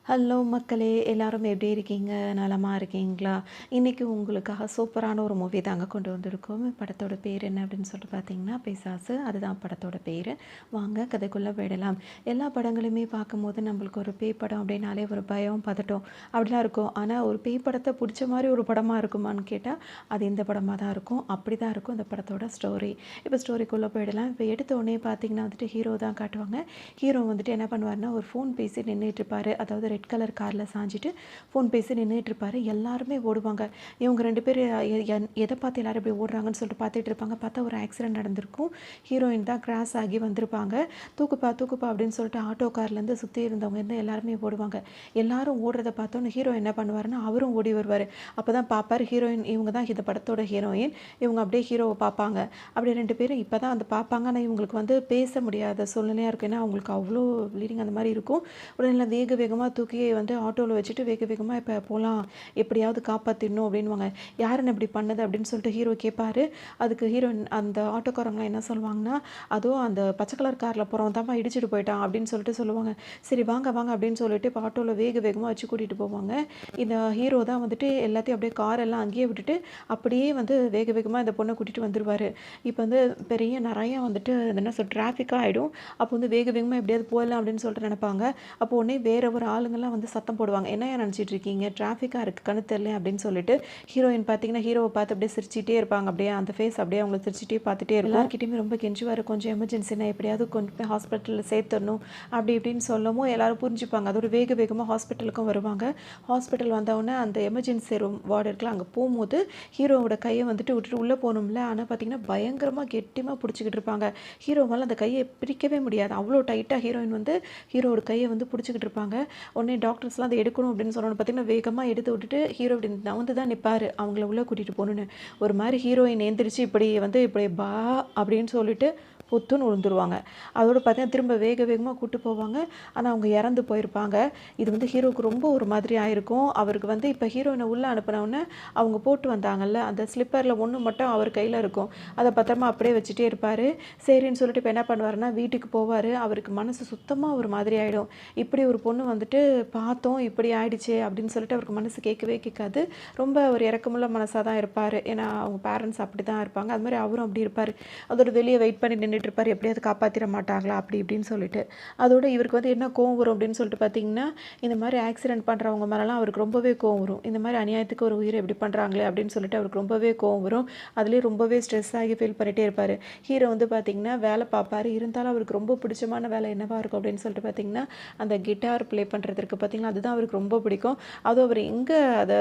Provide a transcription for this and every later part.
Hello மக்களே! எல்லாரும் எப்படி இருக்கீங்க? நலமா இருக்கீங்களா? இன்னைக்கு உங்களுக்காக சூப்பரான ஒரு மூவி தாங்க கொண்டு வந்திருக்கோம். படத்தோட பேர் என்ன அப்படின்னு சொல்லிட்டு பார்த்தீங்கன்னா, பிசாசு. அதுதான் படத்தோட பேரு. வாங்க கதைக்குள்ள போயிடலாம். எல்லா படங்களுமே பார்க்கும்போது நம்மளுக்கு ஒரு பேய் படம் அப்படின்னாலே ஒரு பயம், பதட்டம் அப்படிலாம் இருக்கும். ஆனா ஒரு பேய் படத்த புடிச்ச மாரி ஒரு படமா இருக்குமான்னு கேட்டா, அது இந்த படமா தான் இருக்கும். அப்படிதான் இருக்கும் இந்த படத்தோட ஸ்டோரி. இப்போ ஸ்டோரிக்குள்ள போயிடலாம். இப்போ எடுத்த உடனே பார்த்தீங்கன்னா வந்துட்டு ஹீரோ தான் காட்டுவாங்க. ஹீரோ வந்துட்டு என்ன பண்ணுவாருன்னா, ஒரு ஃபோன் பேசி நின்னுட்டுருப்பாரு. அதாவது ரெட் கலர் கார்ல சாஞ்சுட்டு ஃபோன் பேசி நின்னுட்டுருப்பாரு. எல்லாருமே ஓடுவாங்க. இவங்க 2 பேரு எத பார்த்து எல்லாரும் இப்படி ஓடுறாங்கன்னு சொல்லிட்டு பார்த்துட்டு இருப்பாங்க. பார்த்தா ஒரு ஆக்சிடென்ட் நடந்திருக்கும். ஹீரோயின் தான் கிராஸ் ஆகி வந்திருப்பாங்க. "தூக்குப்பா, தூக்குப்பா" அப்படின்னு சொல்லிட்டு ஆட்டோ கார்லேருந்து சுத்தி இருந்தவங்க வந்து எல்லாருமே ஓடுவாங்க. எல்லாரும் ஓடுறத பார்த்தோன்னே ஹீரோ என்ன பண்ணுவாருன்னா, அவரும் ஓடி வருவாரு. அப்பதான் பார்ப்பாரு ஹீரோயின் இவங்க தான் இந்த படத்தோட ஹீரோயின். இவங்க அப்படியே ஹீரோவ பார்ப்பாங்க. அப்படி 2 பேரும் இப்ப தான் வந்து பார்ப்பாங்க. ஆனா இவங்களுக்கு வந்து பேச முடியாத சூழ்நிலையா இருக்கும். ஏன்னா அவங்களுக்கு அவ்வளோ ப்ளீடிங் அந்த மாரி இருக்கும். உடனே எல்லாம் வேக வேகமா தூக்கி வந்து ஆட்டோல வச்சுட்டு வேக வேகமா இப்ப போலாம். எப்படியாவது காப்பாத்திடணும் அப்படின்னுவாங்க. யாருன்னு இப்படி பண்ணது அப்படின்னு சொல்லிட்டு ஹீரோ கேட்பாரு. அதுக்கு ஹீரோயின் அந்த ஆட்டோக்காரங்கலாம் என்ன சொல்லுவாங்கன்னா, அதுவும் அந்த பச்சை கலர் கார்ல போறவன் தான்ப்பா இடிச்சுட்டு போயிட்டான் அப்படின்னு சொல்லிட்டு சொல்லுவாங்க. சரி வாங்க வாங்க அப்படின்னு சொல்லிட்டு இப்போ ஆட்டோல வேக வேகமா வச்சு கூட்டிட்டு போவாங்க. இந்த ஹீரோ தான் வந்துட்டு எல்லாத்தையும் அப்படியே கார் எல்லாம் அங்கேயே விட்டுட்டு அப்படியே வந்து வேக வேகமா இந்த பொண்ண கூட்டிட்டு வந்துருவாரு. இப்போ வந்து நெறைய வந்துட்டு அது என்ன டிராஃபிக்கா ஆயிடும். அப்போ வந்து வேக வேகமா எப்படியாவது போயிடலாம் அப்படின்னு சொல்லிட்டு நினைப்பாங்க. அப்போ உடனே வேற ஒரு ஆளுங்கலாம் வந்து சத்தம் போடுவாங்க. "என்னய்யா நினைச்சிட்டு இருக்கீங்க? டிராஃபிக்கா இருக்கு கண்ணு தெரியலையா?" அப்படின்னு சொல்லிட்டு ஹீரோயின் பார்த்தீங்கன்னா, ஹீரோவ பார்த்து அப்படியே சிரிச்சுட்டே இருப்பாங்க. அப்படியே அந்த ஃபேஸ் அப்படியே அவங்கள சிரிச்சுட்டே பார்த்துட்டே இருக்கும். எல்லார்கிட்டயுமே ரொம்ப கெஞ்சுவாரு. "கொஞ்சம் எமர்ஜென்சிண்ணா எப்படியாவது கொண்டு போய் ஹாஸ்பிட்டல்ல சேர்த்துடணும்." அப்படி இப்படின்னு சொல்லவும் எல்லாரும் புரிஞ்சுப்பாங்க. அதோட வேக வேகமா ஹாஸ்பிட்டலுக்கும் வருவாங்க. ஹாஸ்பிட்டல் வந்தவுடனே அந்த எமர்ஜென்சி ரூம் வார்டு இருக்குல்ல, அங்க போம்போது ஹீரோவோட கைய வந்துட்டு விட்டுட்டு உள்ள போகணும்ல. ஆனா பார்த்தீங்கன்னா, பயங்கரமா கெட்டியமா புடிச்சுக்கிட்டு இருப்பாங்க. ஹீரோவால அந்த கைய பிரிக்கவே முடியாது. அவ்வளோ டைட்டா ஹீரோயின் வந்து ஹீரோவோட கைய வந்து புடிச்சுக்கிட்டு இருப்பாங்க. உடனே டாக்டர்ஸ்லாம் அத எடுக்கணும் அப்படின்னு சொன்னோனே பார்த்தீங்கன்னா, வேகமா எடுத்து விட்டுட்டு ஹீரோ இப்படி நவுந்து தான் நிப்பாரு. அவங்கள உள்ள கூட்டிட்டு போணுன்னு. ஒரு மாரி ஹீரோயின் எந்திரிச்சு இப்படி வந்து இப்படி பா அப்படின்னு சொல்லிட்டு பொத்துன்னு விழுந்துருவாங்க. அதோட பார்த்தீங்கன்னா, திரும்ப வேக வேகமா கூட்டு போவாங்க. ஆனா, அவங்க இறந்து போயிருப்பாங்க. இது வந்து ஹீரோவுக்கு ரொம்ப ஒரு மாதிரி ஆயிருக்கும். அவருக்கு வந்து இப்ப ஹீரோயின உள்ள அனுப்புனவுனே, அவங்க போட்டு வந்தாங்கல்ல, அந்த ஸ்லிப்பர்ல ஒண்ணு மட்டும் அவர் கையில இருக்கும். அத பத்திரமா அப்படியே வச்சுட்டே இருப்பாரு. சரின்னு சொல்லிட்டு இப்ப என்ன பண்ணுவாருன்னா, வீட்டுக்கு போவாரு. அவருக்கு மனசு சுத்தமா ஒரு மாதிரி ஆயிடும். இப்படி ஒரு பொண்ணு வந்துட்டு பார்த்தோம், இப்படி ஆயிடுச்சே அப்படின்னு சொல்லிட்டு அவருக்கு மனசு கேட்கவே கேட்காது. ரொம்ப ஒரு இரக்கமுள்ள மனசா தான் இருப்பாரு. ஏன்னா, அவங்க பேரண்ட்ஸ் அப்படிதான் இருப்பாங்க. அது மாரி அவரும் அப்படி இருப்பாரு. அதோட வெளிய வெயிட் பண்ணி நின்னுட்டுருப்பாரு. எப்படியாவது காப்பாத்திற மாட்டாங்களா? அப்படி இப்படின்னு சொல்லிட்டு. அதோட இவருக்கு வந்து என்ன கோவம் வரும் அப்படின்னு சொல்லிட்டு பார்த்தீங்கன்னா, இந்த மாரி ஆக்சிடென்ட் பண்றவங்க மேலலாம் அவருக்கு ரொம்பவே கோவம் வரும். இந்த மாரி அநியாயத்துக்கு ஒரு உயிர இப்படி பண்றாங்களே அப்படின்னு சொல்லிட்டு அவருக்கு ரொம்பவே கோவம் வரும். அதுலயும் ரொம்பவே ஸ்ட்ரெஸ் ஆகி ஃபீல் பண்ணிட்டே இருப்பாரு. ஹீரோ வந்து பார்த்தீங்கன்னா, வேல பார்ப்பாரு. இருந்தாலும் அவருக்கு ரொம்ப பிடிச்சமான வேலை என்னவா இருக்கும் அப்படின்னு சொல்லிட்டு பார்த்தீங்கன்னா, அந்த கிட்டார் ப்ளே பண்றது இருக்கு பார்த்தீங்களா? அதுதான் அவருக்கு ரொம்ப பிடிக்கும். அதுவும் அவர் எங்க அத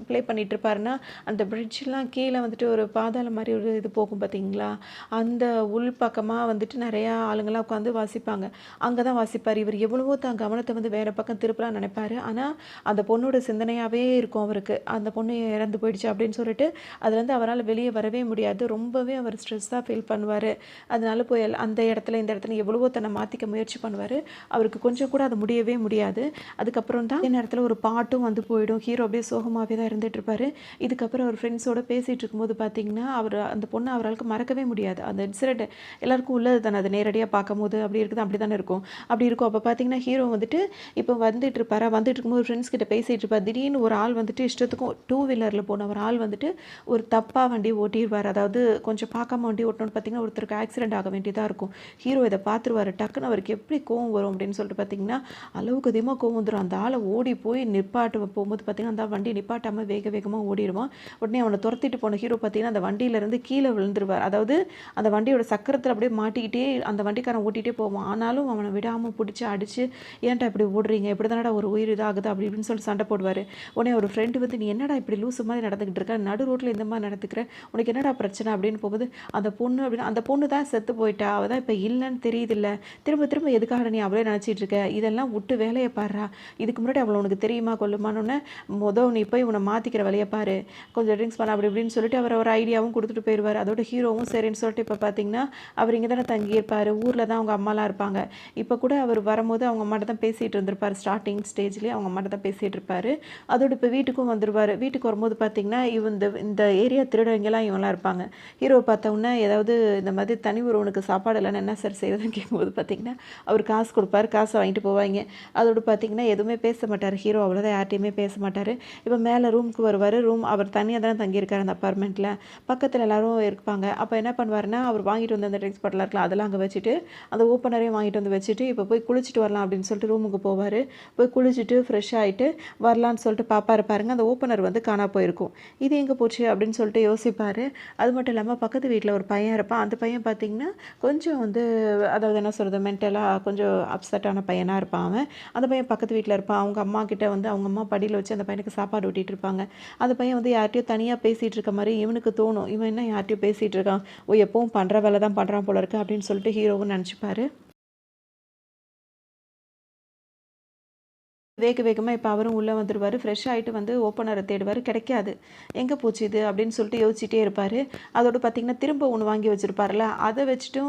ப்ளே பண்ணிட்டு இருப்பாருன்னா, அந்த பிரிட்ஜ்லாம் கீழ வந்துட்டு ஒரு பாதாளம் மாரி ஒரு இது போகும் பார்த்தீங்களா? அந்த உள் பக்கமா வந்துட்டு நெறையா ஆளுங்கலாம் உட்காந்து வாசிப்பாங்க. அங்க தான் வாசிப்பாரு. இவர் எவ்வளவோ தான் கவனத்த வந்து வேற பக்கம் திருப்பலாம்னு நெனைப்பாரு. ஆனா, அந்த பொண்ணோட சிந்தனையாவே இருக்கும் அவருக்கு. அந்த பொண்ணு இறந்து போயிடுச்சு அப்படின்னு சொல்லிட்டு, அதுலேருந்து அவரால வெளிய வரவே முடியாது. ரொம்பவே அவர் ஸ்ட்ரெஸ்ஸா ஃபீல் பண்ணுவாரு. அதனால போய் அந்த இடத்துல, இந்த இடத்துல எவ்வளவோ தன்னை மாத்திக்க முயற்சி பண்ணுவாரு. அவருக்கு கொஞ்சம் கூட அது முடியவே முடியாது. அதுக்கப்புறம் தான் அதே நேரத்துல ஒரு பாட்டும் வந்து போயிடும். ஹீரோ அப்படியே சோகமாவே தான் இருந்துட்டு இருப்பாரு. இதுக்கப்புறம் அவர் ஃப்ரெண்ட்ஸோட பேசிட்டு இருக்கும்போது பார்த்தீங்கன்னா, அவரு அந்த பொண்ண அவராளுக்கு மறக்கவே முடியாது. அந்த இன்சிடென்ட் எல்லாருக்கும் உள்ளது தானே. அது நேரடியா பார்க்கும்போது அப்படி இருக்குது அப்படி தானே இருக்கும். அப்படி இருக்கும். அப்ப பார்த்தீங்கன்னா, ஹீரோ வந்துட்டு இப்போ வந்துட்டு இருப்பாரா, வந்துட்டு இருக்கும்போது ஃப்ரெண்ட்ஸ் கிட்ட பேசிட்டு இருப்பாரு. திடீர்னு ஒரு ஆள் வந்துட்டு இஷ்டத்துக்கும் டூ வீலர்ல போன ஒரு ஆள் வந்துட்டு ஒரு தப்பா வண்டி ஓட்டிருவாரு. அதாவது கொஞ்சம் பார்க்காம வண்டி ஓட்டணும்னு பார்த்தீங்கன்னா, ஒருத்தருக்கு ஆக்சிடென்ட் ஆக வேண்டியதா இருக்கும். ஹீரோ இத பார்த்துருவாரு. டக்குனு அவருக்கு எப்படி கோவம் வரும் அப்படின்னு சொல்லிட்டு பார்த்தீங்கன்னா, அளவுக்கு அதிகமா கோவம் வந்துரும். அந்த ஆள ஓடி போய் நிப்பாட்ட போகும்போது பார்த்தீங்கன்னா, அந்த வண்டி நிப்பாட்டாம வேக வேகமா ஓடிருவான். உடனே அவன துரத்திட்டு போன ஹீரோ பார்த்தீங்கன்னா, அந்த வண்டியில இருந்து கீழ விழுந்துருவார். அதாவது அந்த வண்டியோட சக்கரத்துல அப்படியே மாட்டிக்கிட்டே அந்த வண்டிக்காரன் ஓட்டிட்டே போவான். ஆனாலும் அவன விடாம புடிச்சு அடிச்சு, "ஏன்டா இப்படி ஓடுறீங்க? இப்படி தானடா ஒரு உயிர் இதாகுது." அப்படி இப்படின்னு சொல்லிட்டு சண்டை போடுவாரு. உடனே ஒரு ஃப்ரெண்டு வந்து, "நீ என்னடா இப்படி லூசு மாரி நடந்துக்கிட்டு இருக்க? நடு ரோட்ல இந்த மாரி நடந்துக்கிற? உனக்கு என்னடா பிரச்சனை?" அப்படின்னு போகும்போது, அந்த பொண்ணு அப்படின்னா அந்த பொண்ணு தான் செத்து போயிட்டா. அவ தான் இப்ப இல்லன்னு தெரியுதுல்ல. திரும்ப திரும்ப எதுக்காக நீ அவளே நினைச்சிட்டு இருக்க? இதெல்லாம் வுட்டு வேலைய பார்றா. இதுக்கு முன்னாடி அவள உனக்கு தெரியுமா கொல்லுமான்னோனே, நீ போய் உன்ன மாத்திக்கிற வழிய பாரு. கொஞ்சம் ட்ரிங்க்ஸ் பண்ண." அப்படி இப்படின்னு சொல்லிட்டு அவர் ஒரு ஐடியாவும் குடுத்துட்டு போயிருவாரு. அதோட ஹீரோவும் சரின்னு சொல்லிட்டு இப்ப பார்த்தீங்கன்னா, அவர் அவர் இங்க தானே தங்கியிருப்பாரு. ஊர்ல தான் அவங்க அம்மாலாம் இருப்பாங்க. இப்ப கூட அவர் வரும்போது அவங்க அம்மாட்ட தான் பேசிட்டு இருந்திருப்பாரு. ஸ்டார்ட்டிங் ஸ்டேஜ்லயே அவங்க அம்மாட்ட தான் பேசிட்டு இருப்பாரு. அதோட இப்ப வீட்டுக்கும் வந்துருவாரு. வீட்டுக்கு வரும்போது பார்த்தீங்கன்னா, இந்த இந்த ஏரியா திருடங்கலாம் இவங்கலாம் இருப்பாங்க. ஹீரோவ பார்த்தோன்னே ஏதாவது இந்த மாதிரி தனி ஒருவனுக்கு சாப்பாடு இல்லன்னா என்ன சார் செய்றதுன்னு கேட்கும்போது பார்த்தீங்கன்னா, அவர் காசு குடுப்பாரு. காச வாங்கிட்டு போவாய்ங்க. அதோட பார்த்தீங்கன்னா, எதுவுமே பேச மாட்டாரு. ஹீரோ அவ்வளோதான் யார்ட்டயுமே பேச மாட்டாரு. இப்ப மேல ரூமுக்கு வருவாரு. அவர் தனியா தானே தங்கியிருக்காரு அந்த அபார்ட்மெண்ட்ல. பக்கத்துல எல்லாரும் இருப்பாங்க. அப்ப என்ன பண்ணுவாருன்னா, அவர் வாங்கிட்டு வந்த அந்த ட்ரிங்க்ஸ் பாட்டில்லாம் இருக்குல்ல, அதெல்லாம் அங்க வச்சுட்டு, அந்த ஓப்பனரையும் வாங்கிட்டு வந்து வச்சுட்டு, இப்ப போய் குளிச்சுட்டு வரலாம் அப்படின்னு சொல்லிட்டு ரூமுக்கு போவாரு. போய் குளிச்சுட்டு ஃப்ரெஷ் ஆயிட்டு வரலான்னு சொல்லிட்டு பாப்பாரு பாருங்க, அந்த ஓப்பனர் வந்து காணா போயிருக்கும். இது எங்க போச்சு அப்படின்னு சொல்லிட்டு யோசிப்பாரு. அது மட்டும் இல்லாம பக்கத்து வீட்ல ஒரு பையன் இருப்பான். அந்த பையன் பார்த்தீங்கன்னா, கொஞ்சம் வந்து அதாவது என்ன சொல்றது, மென்டலா கொஞ்சம் அப்செட்டான பையனா இருப்பான் அவன். அந்த பையன் பக்கத்து வீட்ல இருப்பான். அவங்க அம்மா கிட்ட வந்து அவங்க அம்மா படியில வச்சு அந்த பையனுக்கு சாப்பாடு ஊட்டிட்டு இருப்பாங்க. அந்த பையன் வந்து யார்ட்டயோ தனியா பேசிட்டு இருக்க மாரி இவனுக்கு தோணும். இவன் என்ன யார்ட்டயோ பேசிட்டு இருக்கான். ஓ! எப்பவும் பண்ற வேல தான் பண்றான் போல இருக்கு அப்படின்னு சொல்லிட்டு ஹீரோவும் நெனச்சுப்பாரு. வேக வேகமா இப்ப அவரும் உள்ள வந்துருவாரு. ஃப்ரெஷ் ஆயிட்டு வந்து ஓப்பனர தேடுவாரு. கிடைக்காது. எங்க போச்சு இது? அப்படின்னு சொல்லிட்டு யோசிச்சுட்டே இருப்பாரு. அதோட பார்த்தீங்கன்னா, திரும்ப ஒண்ணு வாங்கி வச்சிருப்பார்ல, அத வச்சு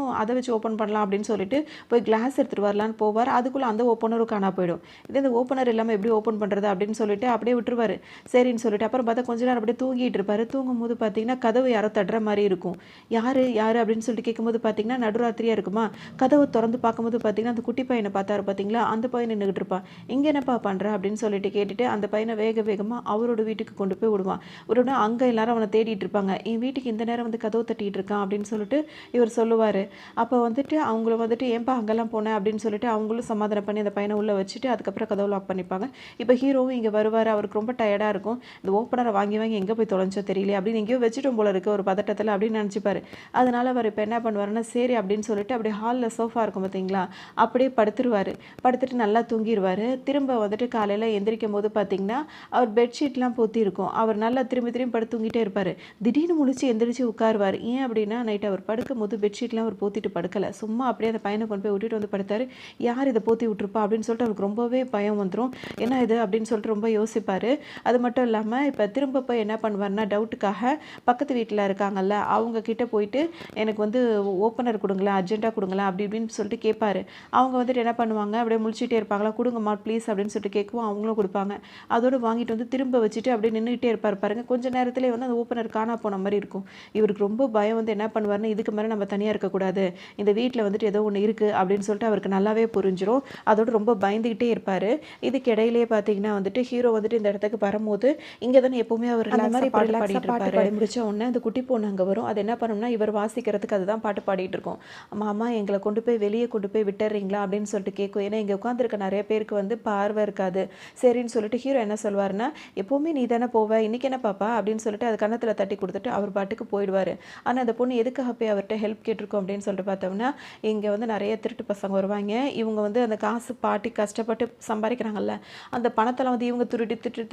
ஓப்பன் பண்ணலாம் அப்படின்னு சொல்லிட்டு போய் கிளாஸ் எடுத்துட்டு வரலான்னு போவாரு. அதுக்குள்ள அந்த ஓப்பனரும் காணா போயிடும். இது இந்த ஓப்பனர் இல்லாம எப்படி ஓப்பன் பண்றது? அப்படின்னு சொல்லிட்டு அப்படியே விட்டுருவாரு. சரின்னு சொல்லிட்டு அப்புறம் பார்த்தா கொஞ்ச நேரம் அப்படியே தூங்கிட்டு இருப்பாரு. தூங்கும்போது பார்த்தீங்கன்னா, கதவு யாரோ தட்டுற மாரி இருக்கும். யாரு? யாரு? அப்படின்னு சொல்லிட்டு கேட்கும்போது பார்த்தீங்கன்னா, நடுராத்திரியா இருக்குமா, கதவு தொறந்து பார்க்கும்போது பார்த்தீங்கன்னா, அந்த குட்டி பையன பார்த்தாரு பார்த்தீங்களா, அந்த பையன் நின்னுகிட்டு இருப்பான். "இங்க என்னப்பா பண்ற?" அப்படின்னு சொல்லிட்டு கேட்டுட்டு, அந்த பையன வேக வேகமா அவரோட வீட்டுக்கு கொண்டு போய் விடுவான். விட்டோனே அங்க எல்லாரும் அவன தேடிட்டு இருப்பாங்க. "என் வீட்டுக்கு இந்த நேரம் வந்து கதவு தட்டிட்டு இருக்கான்" அப்படின்னு சொல்லிட்டு இவர் சொல்லுவாரு. அப்ப வந்துட்டு அவங்கள வந்துட்டு, "ஏன்பா அங்கலாம் போன?" அப்படின்னு சொல்லிட்டு அவங்களும் சமாதானம் பண்ணி அந்த பையன உள்ள வச்சுட்டு, அதுக்கப்புறம் கதவு லாக் பண்ணிப்பாங்க. இப்ப ஹீரோவும் இங்க வருவாரு. அவருக்கு ரொம்ப டயர்டா இருக்கும். இந்த ஓப்பனர வாங்கி வாங்கி எங்க போய் தொலைஞ்சோ தெரியலையே அப்படின்னு எங்கேயோ வச்சுட்டோம் போல இருக்கு ஒரு பதட்டத்துல அப்படின்னு நெனச்சுப்பாரு. அதனால அவர் இப்ப என்ன பண்ணுவாருன்னா, சரி அப்படின்னு சொல்லிட்டு அப்படியே ஹால்ல சோஃபா இருக்கும் பார்த்தீங்களா, அப்படியே படுத்துருவாரு. படுத்துட்டு நல்லா தூங்கிருவாரு. திரும்ப வந்துட்டு காலையில எந்திரிக்கும்போது பார்த்தீங்கன்னா, அவர் பெட்ஷீட்லாம் போத்தி இருக்கும். அவர் நல்லா திரும்பி திரும்பி படுத்து தூங்கிட்டே இருப்பாரு. திடீர்னு முழிச்சு எந்திரிச்சு உட்காருவாரு. ஏன் அப்படின்னா, நைட் அவர் படுக்கும்போது பெட்ஷீட்லாம் அவர் போத்திட்டு படுக்கல. சும்மா அப்படியே அந்த பையன கொண்டு போய் விட்டுட்டு வந்து படுத்தாரு. யார் இத போத்தி விட்டுருப்பா அப்படின்னு சொல்லிட்டு அவருக்கு ரொம்பவே பயம் வந்துரும். என்ன இது அப்படின்னு சொல்லிட்டு ரொம்ப யோசிப்பாரு. அது மட்டும் இல்லாம, இப்ப திரும்ப போய் என்ன பண்ணுவாருன்னா, டவுட்டுக்காக பக்கத்து வீட்ல இருக்காங்கல்ல, அவங்க கிட்ட போயிட்டு, "எனக்கு வந்து ஓப்பனர் குடுங்களேன், அர்ஜென்ட்டா குடுங்களேன்" அப்படி இப்படின்னு சொல்லிட்டு கேட்பாரு. அவங்க வந்துட்டு என்ன பண்ணுவாங்க, அப்படியே முழிச்சுட்டே இருப்பாங்களா, "குடுங்கம்மா ப்ளீஸ்" அப்படின்னு சொல்லிட்டு கேட்கவும் அவங்களும் குடுப்பாங்க. அதோட வாங்கிட்டு வந்து திரும்ப வச்சுட்டு அப்படியே நின்னுகிட்டே இருப்பாரு பாருங்க. கொஞ்ச நேரத்திலேயே வந்து அந்த ஓப்பனர் காணா போன மாரி இருக்கும். இவருக்கு ரொம்ப பயம் வந்து என்ன பண்ணுவாருன்னா, இதுக்கு மேல நம்ம தனியா இருக்கக்கூடாது. இந்த வீட்ல வந்துட்டு ஏதோ ஒண்ணு இருக்கு அப்படின்னு சொல்லிட்டு அவருக்கு நல்லாவே புரிஞ்சிரும். அதோட ரொம்ப பயந்துகிட்டே இருப்பாரு. இதுக்கு இடையிலேயே பார்த்தீங்கன்னா வந்துட்டு, ஹீரோ வந்துட்டு இந்த இடத்துக்கு வரும்போது, இங்க தானே எப்பவுமே அவர் அந்த மாரி ரிலாக்ஸா பாட்டு பாடி முடிச்ச உடனே அந்த குட்டி பொண்ணு அங்க வரும். அது என்ன பண்ணும்னா, இவர் வாசிக்கிறதுக்கு அதுதான் பாட்டு பாடிட்டு இருக்கும். "மாமா எங்கள கொண்டு போய் வெளிய கொண்டு போய் விட்டுர்றீங்களா?" அப்படின்னு சொல்லிட்டு கேட்கும். ஏன்னா இங்க உட்கார்ந்திருக்க நெறைய பேருக்கு வந்து பார்வை இருக்காது. சரின்னு சொல்லிட்டு ஹீரோ என்ன சொல்வாருன்னா, "எப்பவுமே நீ தானே போவ. இன்னைக்கு என்ன பாப்பா?" அப்படின்னு சொல்லிட்டு அது கன்னத்துல தட்டி குடுத்துட்டு அவர் பாட்டுக்கு போயிடுவாரு. ஆனா அந்த பொண்ணு எதுக்காக போய் அவர்ட்ட ஹெல்ப் கேட்டிருக்கும் அப்படின்னு சொல்லிட்டு பார்த்தோம்னா, இங்க வந்து நெறைய திருட்டு பசங்க வருவாய்ங்க. இவங்க வந்து அந்த காசு பாட்டி கஷ்டப்பட்டு சம்பாரிக்கிறாங்கல்ல, அந்த பணத்தெல்லாம் வந்து இவங்க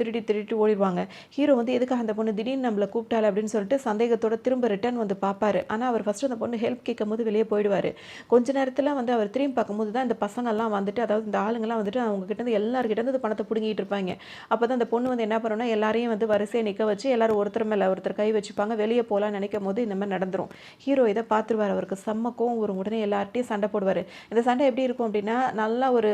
திருடிட்டு ஓடிருவாங்க. ஹீரோ வந்து எதுக்காக அந்த பொண்ணு திடீர்னு நம்மள கூப்பிட்டாளே அப்படின்னு சொல்லிட்டு சந்தேகத்தோட திரும்ப ரிட்டர்ன் வந்து பார்ப்பாரு. ஆனா அவர் ஃபர்ஸ்ட் அந்த பொண்ணு ஹெல்ப் கேட்கும்போது வெளிய போயிடுவாரு. கொஞ்ச நேரத்துல வந்து அவர் திரும்பி பார்க்கும்போது தான் இந்த பசங்கள்லாம் வந்துட்டு, அதாவது இந்த ஆளுங்கலாம் வந்துட்டு அவங்க கிட்ட இருந்து எல்லார்கிட்ட இருந்து பணத்த புடுங்கிட்டு இருப்பாய்ங்க. அப்பதான் அந்த பொண்ணு வந்து என்ன பண்ணும்னா, எல்லாரையும் வந்து வரிசையா நிக்க வச்சு எல்லாரும் ஒருத்தர் மேல ஒருத்தர் கை வச்சுப்பாங்க. வெளிய போலாம்னு நினைக்கும்போது இந்த மாரி நடந்துரும். ஹீரோ இத பார்த்துருவாரு. அவருக்கு செம்ம கோவம் வரும். உடனே எல்லார்ட்டயும் சண்டை போடுவாரு. இந்த சண்டை எப்படி இருக்கும் அப்படின்னா, நல்லா ஒரு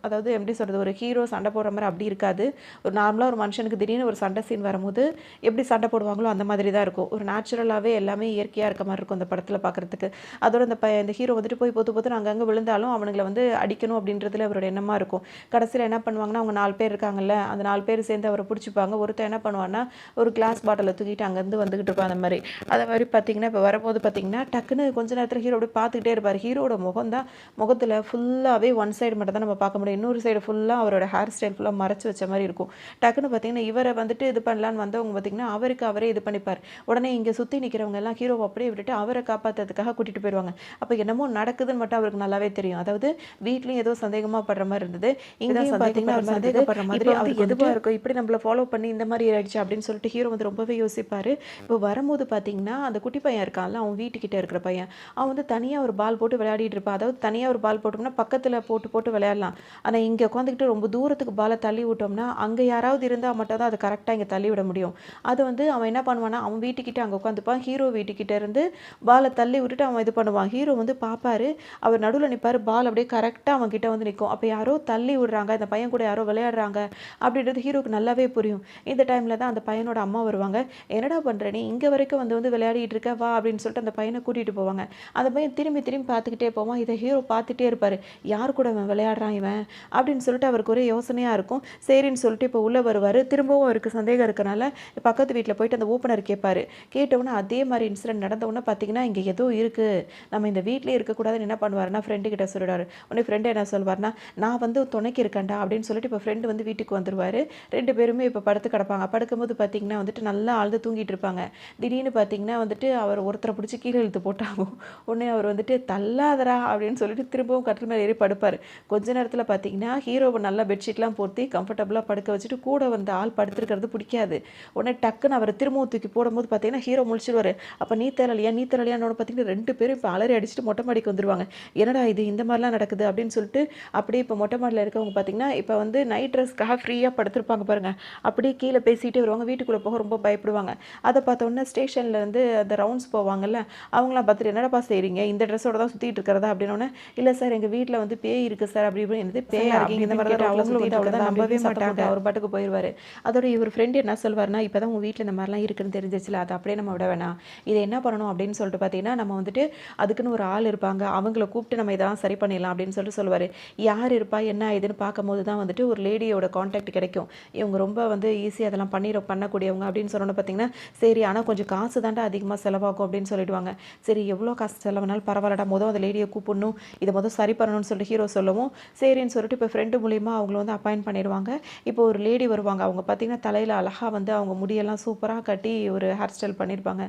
அதாவது எப்படி சொல்றது, ஒரு ஹீரோ சண்டை போடுற மாரி அப்படி இருக்காது. ஒரு நார்மலா ஒரு மனுஷனுக்கு திடீர்னு ஒரு சண்டை சீன் வரும்போது எப்படி சண்டை போடுவாங்களோ அந்த மாதிரி தான் இருக்கும். ஒரு நேச்சுரலாவே எல்லாமே இயற்கையா இருக்க மாரி இருக்கும் அந்த படத்துல பார்க்கறதுக்கு. அதோட இந்த ஹீரோ வந்துட்டு போய் பொத்து பொத்துன்னு அங்கங்க விழுந்தாலும் அவனுங்கள வந்து அடிக்கணும் அப்படின்றதுல அவரோட எண்ணமா இருக்கும். கடைசியில என்ன பண்ணுவாங்கன்னா, அவங்க 4 பேர் இருக்காங்கல்ல, அந்த 4 பேர் சேர்ந்து அவர புடிச்சுப்பாங்க. ஒருத்தன் என்ன பண்ணுவான்னா, ஒரு கிளாஸ் பாட்டில தூக்கிட்டு அங்கருந்து வந்துகிட்டு இருப்பான் அந்த மாரி. அதே மாரி பார்த்தீங்கன்னா, இப்ப வரும்போது பார்த்தீங்கன்னா, டக்குன்னு கொஞ்ச நேரத்துல ஹீரோ அப்படியே பார்த்துக்கிட்டே இருப்பாரு. ஹீரோவோட முகம் தான் முகத்துல ஃபுல்லாவே ஒன் சைடு மட்டும் தான் நம்ம பார்க்க முடியும். இன்னொரு சைடு ஃபுல்லா அவரோட ஹேர் ஸ்டைல் ஃபுல்லா மறைச்சு வச்ச மாரி இருக்கும். டக்குன்னு பார்த்தீங்கன்னா, இவர வந்துட்டு இது பண்ணலான்னு வந்தவங்க பார்த்தீங்கன்னா, அவருக்கு அவரே இது பண்ணிப்பாரு. உடனே இங்க சுத்தி நிக்கிறவங்க எல்லாம் ஹீரோவ அப்படியே விட்டுட்டு அவர காப்பாத்துறதுக்காக கூட்டிட்டு போயிருவாங்க. அப்ப என்னமோ நடக்குதுன்னு மட்டும் அவருக்கு நல்லாவே தெரியும். அதாவது வீட்லயும் ஏதோ சந்தேகமா படுற மாரி இருந்தது. இங்கேயும் பார்த்தீங்கன்னா அவர் சந்தேகப்படுற மாதிரி அவருக்கு எதுவாக இருக்கும் இப்படி நம்மள ஃபாலோ பண்ணி இந்த மாதிரி ஆயிடுச்சு அப்படின்னு சொல்லிட்டு ஹீரோ வந்து ரொம்பவே யோசிப்பார். இப்போ வரும்போது பார்த்தீங்கன்னா அந்த குட்டி பையன் இருக்கான்ல, அவன் வீட்டுக்கிட்ட இருக்கிற பையன், அவன் வந்து தனியாக ஒரு பால் போட்டு விளையாடிட்டு இருப்பான். அதாவது தனியாக ஒரு பால் போட்டோம்னா பக்கத்தில் போட்டு போட்டு விளையாடலாம். ஆனால் இங்கே உட்காந்துக்கிட்டு ரொம்ப தூரத்துக்கு பாலை தள்ளி விட்டோம்னா அங்கே யாராவது இருந்தால் மட்டும் தான் அதை கரெக்டாக இங்கே தள்ளி விட முடியும். அது வந்து அவன் என்ன பண்ணுவான்னா அவன் வீட்டுக்கிட்ட அங்கே உட்காந்துப்பான். ஹீரோ வீட்டுக்கிட்ட இருந்து பாலை தள்ளி விட்டுட்டு அவன் இது பண்ணுவான். ஹீரோ வந்து பார்ப்பாரு, அவர் நடுவில் நிற்பார், பால் அப்படியே கரெக்டாக அவன் கிட்ட வந்து நிற்கும். அப்போ யாரோ தள்ளி விடுறாங்க, இந்த பையன் கூட யாரோ விளையாடுறாங்க அப்படின்றது ஹீரோக்கு நல்லாவே புரியும். இந்த டைமில் தான் அந்த பையனோட அம்மா வருவாங்க. என்னடா பண்ணுற நீ இங்கே வரைக்கும் வந்து வந்து விளையாடிட்டு இருக்க வா அப்படின்னு சொல்லிட்டு அந்த பையனை கூட்டிகிட்டு போவாங்க. அந்த பையன் திரும்பி திரும்பி பார்த்துக்கிட்டே போவான். இதை ஹீரோ பார்த்துட்டே இருப்பார். யார் கூட இவன் விளையாடுறான் இவன் அப்படின்னு சொல்லிட்டு அவருக்கு ஒரே யோசனையாக இருக்கும். சரின்னு சொல்லிட்டு இப்போ உள்ளே வருவார். திரும்பவும் அவருக்கு சந்தேகம் இருக்கனால பக்கத்து வீட்டில் போயிட்டு அந்த ஓப்பனர் கேட்பார். கேட்டவுடனே அதே மாதிரி இன்சிடென்ட் நடந்தவுடனே பார்த்தீங்கன்னா இங்கே ஏதோ இருக்குது, நம்ம இந்த வீட்டிலே இருக்கக்கூடாதுன்னு என்ன பண்ணுவாருன்னா ஃப்ரெண்டு கிட்ட சொல்லிடுவார். உடனே ஃப்ரெண்டு என்ன சொல்வார்னா நான் வந்து துணைக்கு இருக்கேன்டா அப்படின்னு சொல்லிட்டு இப்போ ஃப்ரெண்டு வந்து வீட்டுக்கு வந்துடுவார். 2 பேருமே இப்போ படுத்து கிடப்பாங்க. படுக்கும்போது பார்த்தீங்கன்னா வந்துட்டு நல்லா ஆழ்ந்து தூங்கிட்டு இருப்பாங்க. திடீர்னு பார்த்தீங்கன்னா வந்துட்டு அவர் ஒருத்தரை பிடிச்சி கீழே இழுத்து போட்டாகும். உடனே அவர் வந்துட்டு தள்ளாதரா அப்படின்னு சொல்லிட்டு திரும்பவும் கட்டில் மேலே ஏறி படுப்பார். கொஞ்ச நேரத்தில் பார்த்தீங்கன்னா ஹீரோவை நல்லா பெட்ஷீட்லாம் போட்டு கம்ஃபர்டபுளாக படுக்க வச்சுட்டு கூட வந்து ஆள் படுத்துருக்கிறது பிடிக்காது. உடனே டக்குன்னு அவர் திரும்பவும் தூக்கி போடும்போது பார்த்தீங்கன்னா ஹீரோ முழிச்சிடுவார். அப்போ நீ தரலையான்னு பார்த்தீங்கன்னா 2 பேரும் இப்போ அலறி அடிச்சுட்டு மொட்டை மாடிக்கு வந்துடுவாங்க. என்னடா இது இந்த மாதிரிலாம் நடக்குது அப்படின்னு சொல்லிட்டு அப்படியே இப்போ மொட்டை மாடியில் இருக்கவங்க பார்த்தீங்கன்னா இப்போ வந்து நைட் ட்ரெஸ்க்காக ஃப்ரீயாக படுத்திருப்பாங்க பாருங்க. அப்படியே கீழே பேசிகிட்டே வருவாங்க. வீட்டுக்குள்ளே போக ரொம்ப பயப்படுவாங்க. அதை பார்த்த உடனே ஸ்டேஷனில் இருந்து அந்த ரவுண்ட்ஸ் போவாங்கல்ல, அவங்களாம் பார்த்துட்டு என்னடா செய்கிறீங்க இந்த ட்ரெஸ்ஸோட தான் சுற்றிட்டு இருக்கிறதா அப்படின்னோடனே இல்லை சார் எங்கள் வீட்டில் வந்து பேய் இருக்குது சார் அப்படி இப்படி என்னது பேயா இருக்கீங்க இந்த மாதிரி தான் அவங்களும் வந்து அவ்வளோதான் நம்பவே மாட்டாங்க. அவர் பாட்டுக்கு போயிடுவார். அதோட இவர் ஃப்ரெண்டு என்ன சொல்வார்னா இப்போ தான் உங்கள் வீட்டில் இந்த மாதிரிலாம் இருக்குன்னு தெரிஞ்சிச்சுல, அதை அப்படியே நம்ம விட வேணாம், இதை என்ன பண்ணணும் அப்படின்னு சொல்லிட்டு பார்த்தீங்கன்னா நம்ம வந்துட்டு அதுக்குன்னு ஒரு ஆள் இருப்பாங்க, அவங்கள கூப்பிட்டு நம்ம இதெல்லாம் சரி பண்ணிடலாம் அப்படின்னு சொல்லிட்டு சொல்லுவார். யார் இருப்பா என்ன இதுன்னு பார்க்கும்போது தான் வந்துட்டு ஒரு லேடியோட கான்டாக்ட் கிடைக்கும். இவங்க ரொம்ப வந்து ஈஸியாக அதெல்லாம் பண்ணக்கூடியவங்க அப்படின்னு சொன்னோன்னு பார்த்தீங்கன்னா சரி ஆனால் கொஞ்சம் காசு தாண்டா அதிகமாக செலவாகும் அப்படின்னு சொல்லிடுவாங்க. சரி எவ்வளோ காசு செலவுனாலும் பரவாயில்லடா, மொதல் அந்த லேடியை கூப்பிடணும், இதை மொதல் சரி பண்ணணும்னு சொல்லிட்டு ஹீரோ சொல்லவும் சரின்னு சொல்லிட்டு இப்போ ஃப்ரெண்டு மூலிமா அவங்கள வந்து அப்பாயின்ட் பண்ணிடுவாங்க. இப்போ ஒரு லேடி வருவாங்க. அவங்க பார்த்தீங்கன்னா தலையில் அழகாக வந்து அவங்க முடியெல்லாம் சூப்பராக கட்டி ஒரு ஹேர் ஸ்டைல் பண்ணியிருப்பாங்க.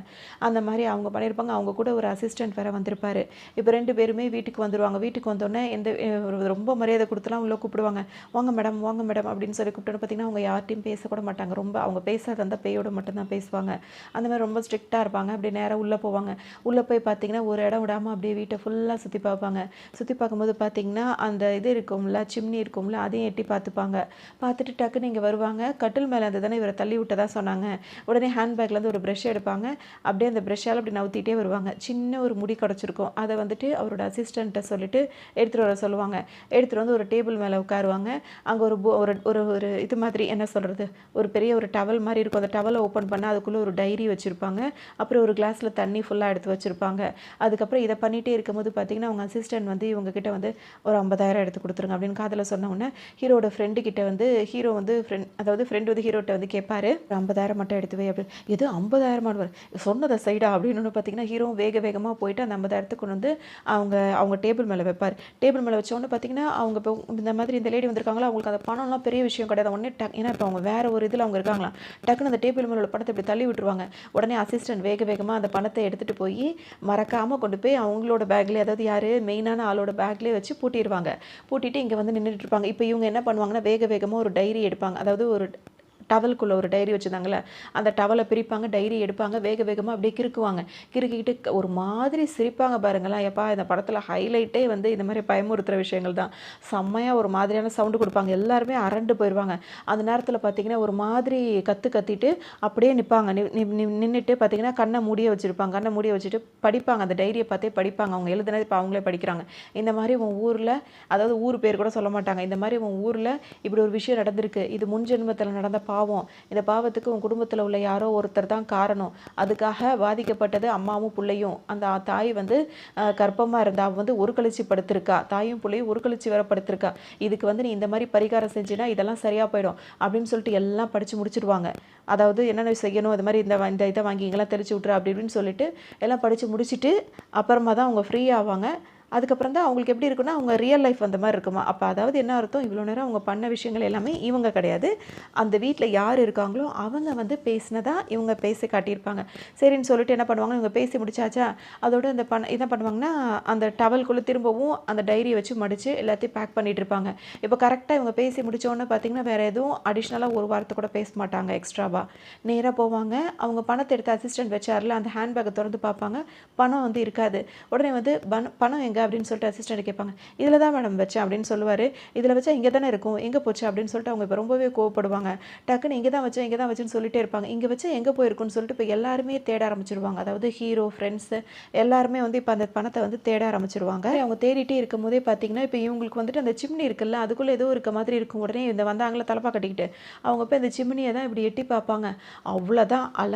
அந்த மாதிரி அவங்க பண்ணியிருப்பாங்க. அவங்க கூட ஒரு அசிஸ்டன்ட் வேறு வந்திருப்பார். இப்போ 2 பேருமே வீட்டுக்கு வந்துடுவாங்க. வீட்டுக்கு வந்தோடனே ரொம்ப மரியாதை கொடுத்துலாம் உள்ளே கூப்பிடுவாங்க. வாங்க மேடம் வாங்க மேடம் அப்படின்னு சொல்லி கூப்பிட்டோன்னு பார்த்தீங்கன்னா அவங்க யார்ட்டையும் பேசக்கூட மாட்டாங்க. ரொம்ப அவங்க பேசாத அந்த பேயோட மட்டும்தான் பேசுவாங்க. அந்த மாதிரி ரொம்ப ஸ்ட்ரிக்டாக இருப்பாங்க. அப்படி நேராக உள்ளே போவாங்க. உள்ளே போய் பார்த்தீங்கன்னா ஒரு இடம் விடாமல் அப்படியே வீட்டை ஃபுல்லாக சுற்றி பார்ப்பாங்க. சுற்றி பார்க்கும்போது பார்த்தீங்கன்னா அந்த இது இருக்கும்ல, சிம்னி இருக்கும்ல, அதையும் எட்டி பார்த்துப்பாங்க. பார்த்துட்டு டக்குன்னு இங்கே வருவாங்க. கட்டில் மேலே அந்த தானே இவரை தள்ளி விட்டதா சொன்னாங்க. உடனே ஹேண்ட்பேக்லேருந்து ஒரு ப்ரெஷ் எடுப்பாங்க. அப்படியே அந்த ப்ரெஷ்ஷால் அப்படி நவுத்திட்டே வருவாங்க. சின்ன ஒரு முடி கிடச்சிருக்கும். அதை வந்துட்டு அவரோட அசிஸ்டண்ட்டை சொல்லிட்டு எடுத்துகிட்டு வர சொல்லுவாங்க. எடுத்துகிட்டு வந்து ஒரு டேபிள் மேலே உட்காருவாங்க. அங்கே ஒரு இது மாதிரி என்ன சொல்கிறது, ஒரு பெரிய ஒரு டவல் மாதிரி இருக்கும். அந்த டவலை ஓப்பன் பண்ணால் அதுக்குள்ளே ஒரு டைரி வச்சுருப்பாங்க. அப்புறம் ஒரு கிளாஸில் தண்ணி ஃபுல்லாக எடுத்து வச்சுருப்பாங்க. அதுக்கப்புறம் இதை பண்ணிகிட்டே இருக்கும்போது பார்த்தீங்கன்னா அவங்க அசிஸ்டன்ட் வந்து இவங்ககிட்ட வந்து ஒரு 50,000 எடுத்து கொடுத்துருங்க அப்படின்னு காதில் சொன்ன உடனே ஹீரோட ஃப்ரெண்டு கிட்ட வந்து ஹீரோ வந்து ஃப்ரெண்டு வந்து ஹீரோட்ட வந்து கேட்பாரு, 50,000 மட்டும் எடுத்து வை அப்படின்னு. எது 50,000 சொன்னதை சைடா அப்படின்னு பார்த்தீங்கன்னா ஹீரோ வேகமாக போயிட்டு அந்த 50,000 கொண்டு வந்து அவங்க டேபிள் மேலே வைப்பார். டேபிள் மேலே வச்சோன்னு பார்த்தீங்கன்னா அவங்க இப்போ இந்த மாதிரி இந்த லேடி வந்திருக்காங்களா, அவங்களுக்கு அந்த பணம்லாம் பெரிய விஷயம் கிடையாது. உடனே ஏன்னா இப்போ அவங்க வேற ஒரு இதில் அவங்க இருக்காங்களா, டக்குன்னு அந்த டேபிள் மேலே உள்ள பணத்தை இப்படி தள்ளி விட்டுருவாங்க. உடனே அசிஸ்டன்ட் வேகமாக அந்த பணத்தை எடுத்துகிட்டு போய் மறக்காமல் கொண்டு போய் அவங்களோட பேக்லேயே, அதாவது யார் மெயினான ஆளோட பேக்லேயே வச்சு பூட்டிடுவாங்க. பூட்டிட்டு இங்கே வந்து நின்றுட்டு இருப்பாங்க. இப்போ இவங்க என்ன பண்ணுவாங்கன்னா வேகமாக ஒரு டைரி எடுப்பாங்க. அதாவது ஒரு டவலுக்குள்ளே ஒரு டைரி வச்சுருந்தாங்களே, அந்த டவலை பிரிப்பாங்க, டைரி எடுப்பாங்க, வேகமாக அப்படியே கிறுக்குவாங்க. கிறுக்கிக்கிட்டு ஒரு மாதிரி சிரிப்பாங்க பாருங்களேன். எப்பா இந்த படத்தில் ஹைலைட்டே வந்து இந்த மாதிரி பயமுறுத்துகிற விஷயங்கள் தான். செம்மையாக ஒரு மாதிரியான சவுண்டு கொடுப்பாங்க. எல்லாருமே அரண்டு போயிடுவாங்க. அந்த நேரத்தில் பார்த்தீங்கன்னா ஒரு மாதிரி கத்திட்டு அப்படியே நிற்பாங்க. நின்றுட்டு பார்த்தீங்கன்னா கண்ணை மூடிய வச்சுருப்பாங்க. கண்ணை மூடிய வச்சுட்டு படிப்பாங்க. அந்த டைரியை பார்த்தே படிப்பாங்க. அவங்க எழுதுனது இப்போ அவங்களே படிக்கிறாங்க. இந்த மாதிரி உன் ஊரில், அதாவது ஊர் பேர் கூட சொல்ல மாட்டாங்க, இந்த மாதிரி உன் ஊரில் இப்படி ஒரு விஷயம் நடந்திருக்கு, இது முன்ஜென்மத்தில் நடந்த பாவம், இந்த பாவத்துக்கு உன் குடும்பத்தில் உள்ள யாரோ ஒருத்தர் தான் காரணம், அதுக்காக பாதிக்கப்பட்டது அம்மாவும் பிள்ளையும். அந்த தாய் வந்து கர்ப்பமாக இருந்தா வந்து ஒரு கழிச்சு படுத்திருக்கா, தாயும் பிள்ளையும் ஒரு கழிச்சு வேற படுத்திருக்கா, இதுக்கு வந்து நீ இந்த மாதிரி பரிகாரம் செஞ்சுனா இதெல்லாம் சரியாக போயிடும் அப்படின்னு சொல்லிட்டு எல்லாம் படித்து முடிச்சிடுவாங்க. அதாவது என்னென்ன செய்யணும், இது மாதிரி இந்த இதை வாங்கி இங்கெல்லாம் தெளிச்சு விட்ரு அப்படி இப்படின்னு சொல்லிட்டு எல்லாம் படித்து முடிச்சுட்டு அப்புறமா தான் அவங்க ஃப்ரீ ஆவாங்க. அதுக்கப்புறம் தான் அவங்களுக்கு எப்படி இருக்குன்னா, அவங்க ரியல் லைஃப் வந்த மாரி இருக்குமா. அப்ப அதாவது என்ன அர்த்தம், இவ்வளோ நேரம் அவங்க பண்ண விஷயங்கள் எல்லாமே இவங்க கிடையாது. அந்த வீட்ல யார் இருக்காங்களோ, அவங்க வந்து பேசினதா இவங்க பேசி காட்டியிருப்பாங்க. சரின்னு சொல்லிட்டு என்ன பண்ணுவாங்க, இவங்க பேசி முடிச்சாச்சா, அதோட அந்த என்ன பண்ணுவாங்கன்னா, அந்த டவலுக்குள்ள திரும்பவும் அந்த டைரிய வச்சு மடிச்சு எல்லாத்தையும் பேக் பண்ணிட்டு இருப்பாங்க. இப்போ கரெக்ட்டா இவங்க பேசி முடிச்ச உடனே பார்த்தீங்கன்னா, வேற எதுவும் அடிஷனலா ஒரு வார்த்தை கூட பேச மாட்டாங்க எக்ஸ்ட்ராவா. நேரா போவாங்க. அவங்க பணத்த எடுத்து அசிஸ்டன்ட் வச்சார்ல, அந்த ஹேண்ட் பேக்க தொறந்து பார்ப்பாங்க. பணம் வந்து இருக்காது. உடனே வந்து பணம் எங்க அப்படின்னு சொல்லிட்டு அசிஸ்டன்ட் கேட்பாங்க. "இதில தான் மேடம் வச்சேன்" அப்படின்னு சொல்லுவாரு. "இதில வச்சா இங்க தானே இருக்கும். எங்க போச்சு?" அப்படின்னு சொல்லிட்டு அவங்க இப்ப ரொம்பவே கோவப்படுவாங்க. டக்குன்னு இங்க தான் வச்சேன், இங்க தான் வச்சேன்னு சொல்லிட்டே இருப்பாங்க. இங்க வச்சா எங்க போயிருக்கும்னு சொல்லிட்டு இப்ப எல்லாருமே தேட ஆரம்பிச்சுருவாங்க. அதாவது ஹீரோ, ஃப்ரெண்ட்ஸ் எல்லாருமே வந்து இப்ப அந்த பணத்த வந்து தேட ஆரம்பிச்சுருவாங்க. அவங்க தேடிட்டே இருக்கும்போதே பார்த்தீங்கன்னா, இப்ப இவங்களுக்கு வந்துட்டு அந்த சிம்னி இருக்குல்ல, அதுக்குள்ள ஏதோ இருக்க மாதிரி இருக்கும். உடனே இந்த வந்தாங்கல்ல தலப்பா கட்டிக்கிட்டு, அவங்க போய் அந்த சிம்னிய தான் இப்படி எட்டி பார்ப்பாங்க. அவ்வளோதான் ஆள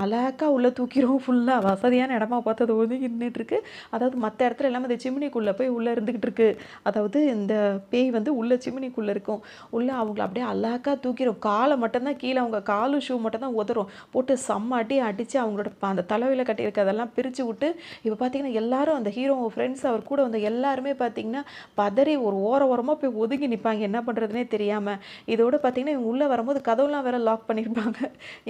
அழகா உள்ள தூக்கிரும் ஃபுல்லா. வசதியான இடமா பார்த்து அது ஒதுங்கி நின்னுட்டுருக்கு. அதாவது மத்த இடத்துல எல்லாமே அந்த சிம்னிக்குள்ள போய் உள்ள இருந்துகிட்டு இருக்கு. அதாவது இந்த பேய் வந்து உள்ள சிம்னிக்குள்ள இருக்கும். உள்ள அவங்கள அப்படியே அழகா தூக்கிரும். கால மட்டும் தான் கீழ அவங்க காலும், ஷூ மட்டும் தான் உதறும். போட்டு செம்ம அடி அடிச்சு அவங்களோட அந்த தலையில கட்டியிருக்கிறதெல்லாம் பிரிச்சு விட்டு, இப்ப பார்த்தீங்கன்னா எல்லாரும் அந்த ஹீரோ ஃப்ரெண்ட்ஸ் அவர் கூட வந்த எல்லாருமே பார்த்தீங்கன்னா, பதறி ஒரு ஓரமா போய் ஒதுங்கி நிப்பாங்க. என்ன பண்றதுன்னே தெரியாம. இதோட பார்த்தீங்கன்னா, இவங்க உள்ள வரும்போது கதவுலாம் வேற லாக் பண்ணியிருப்பாங்க.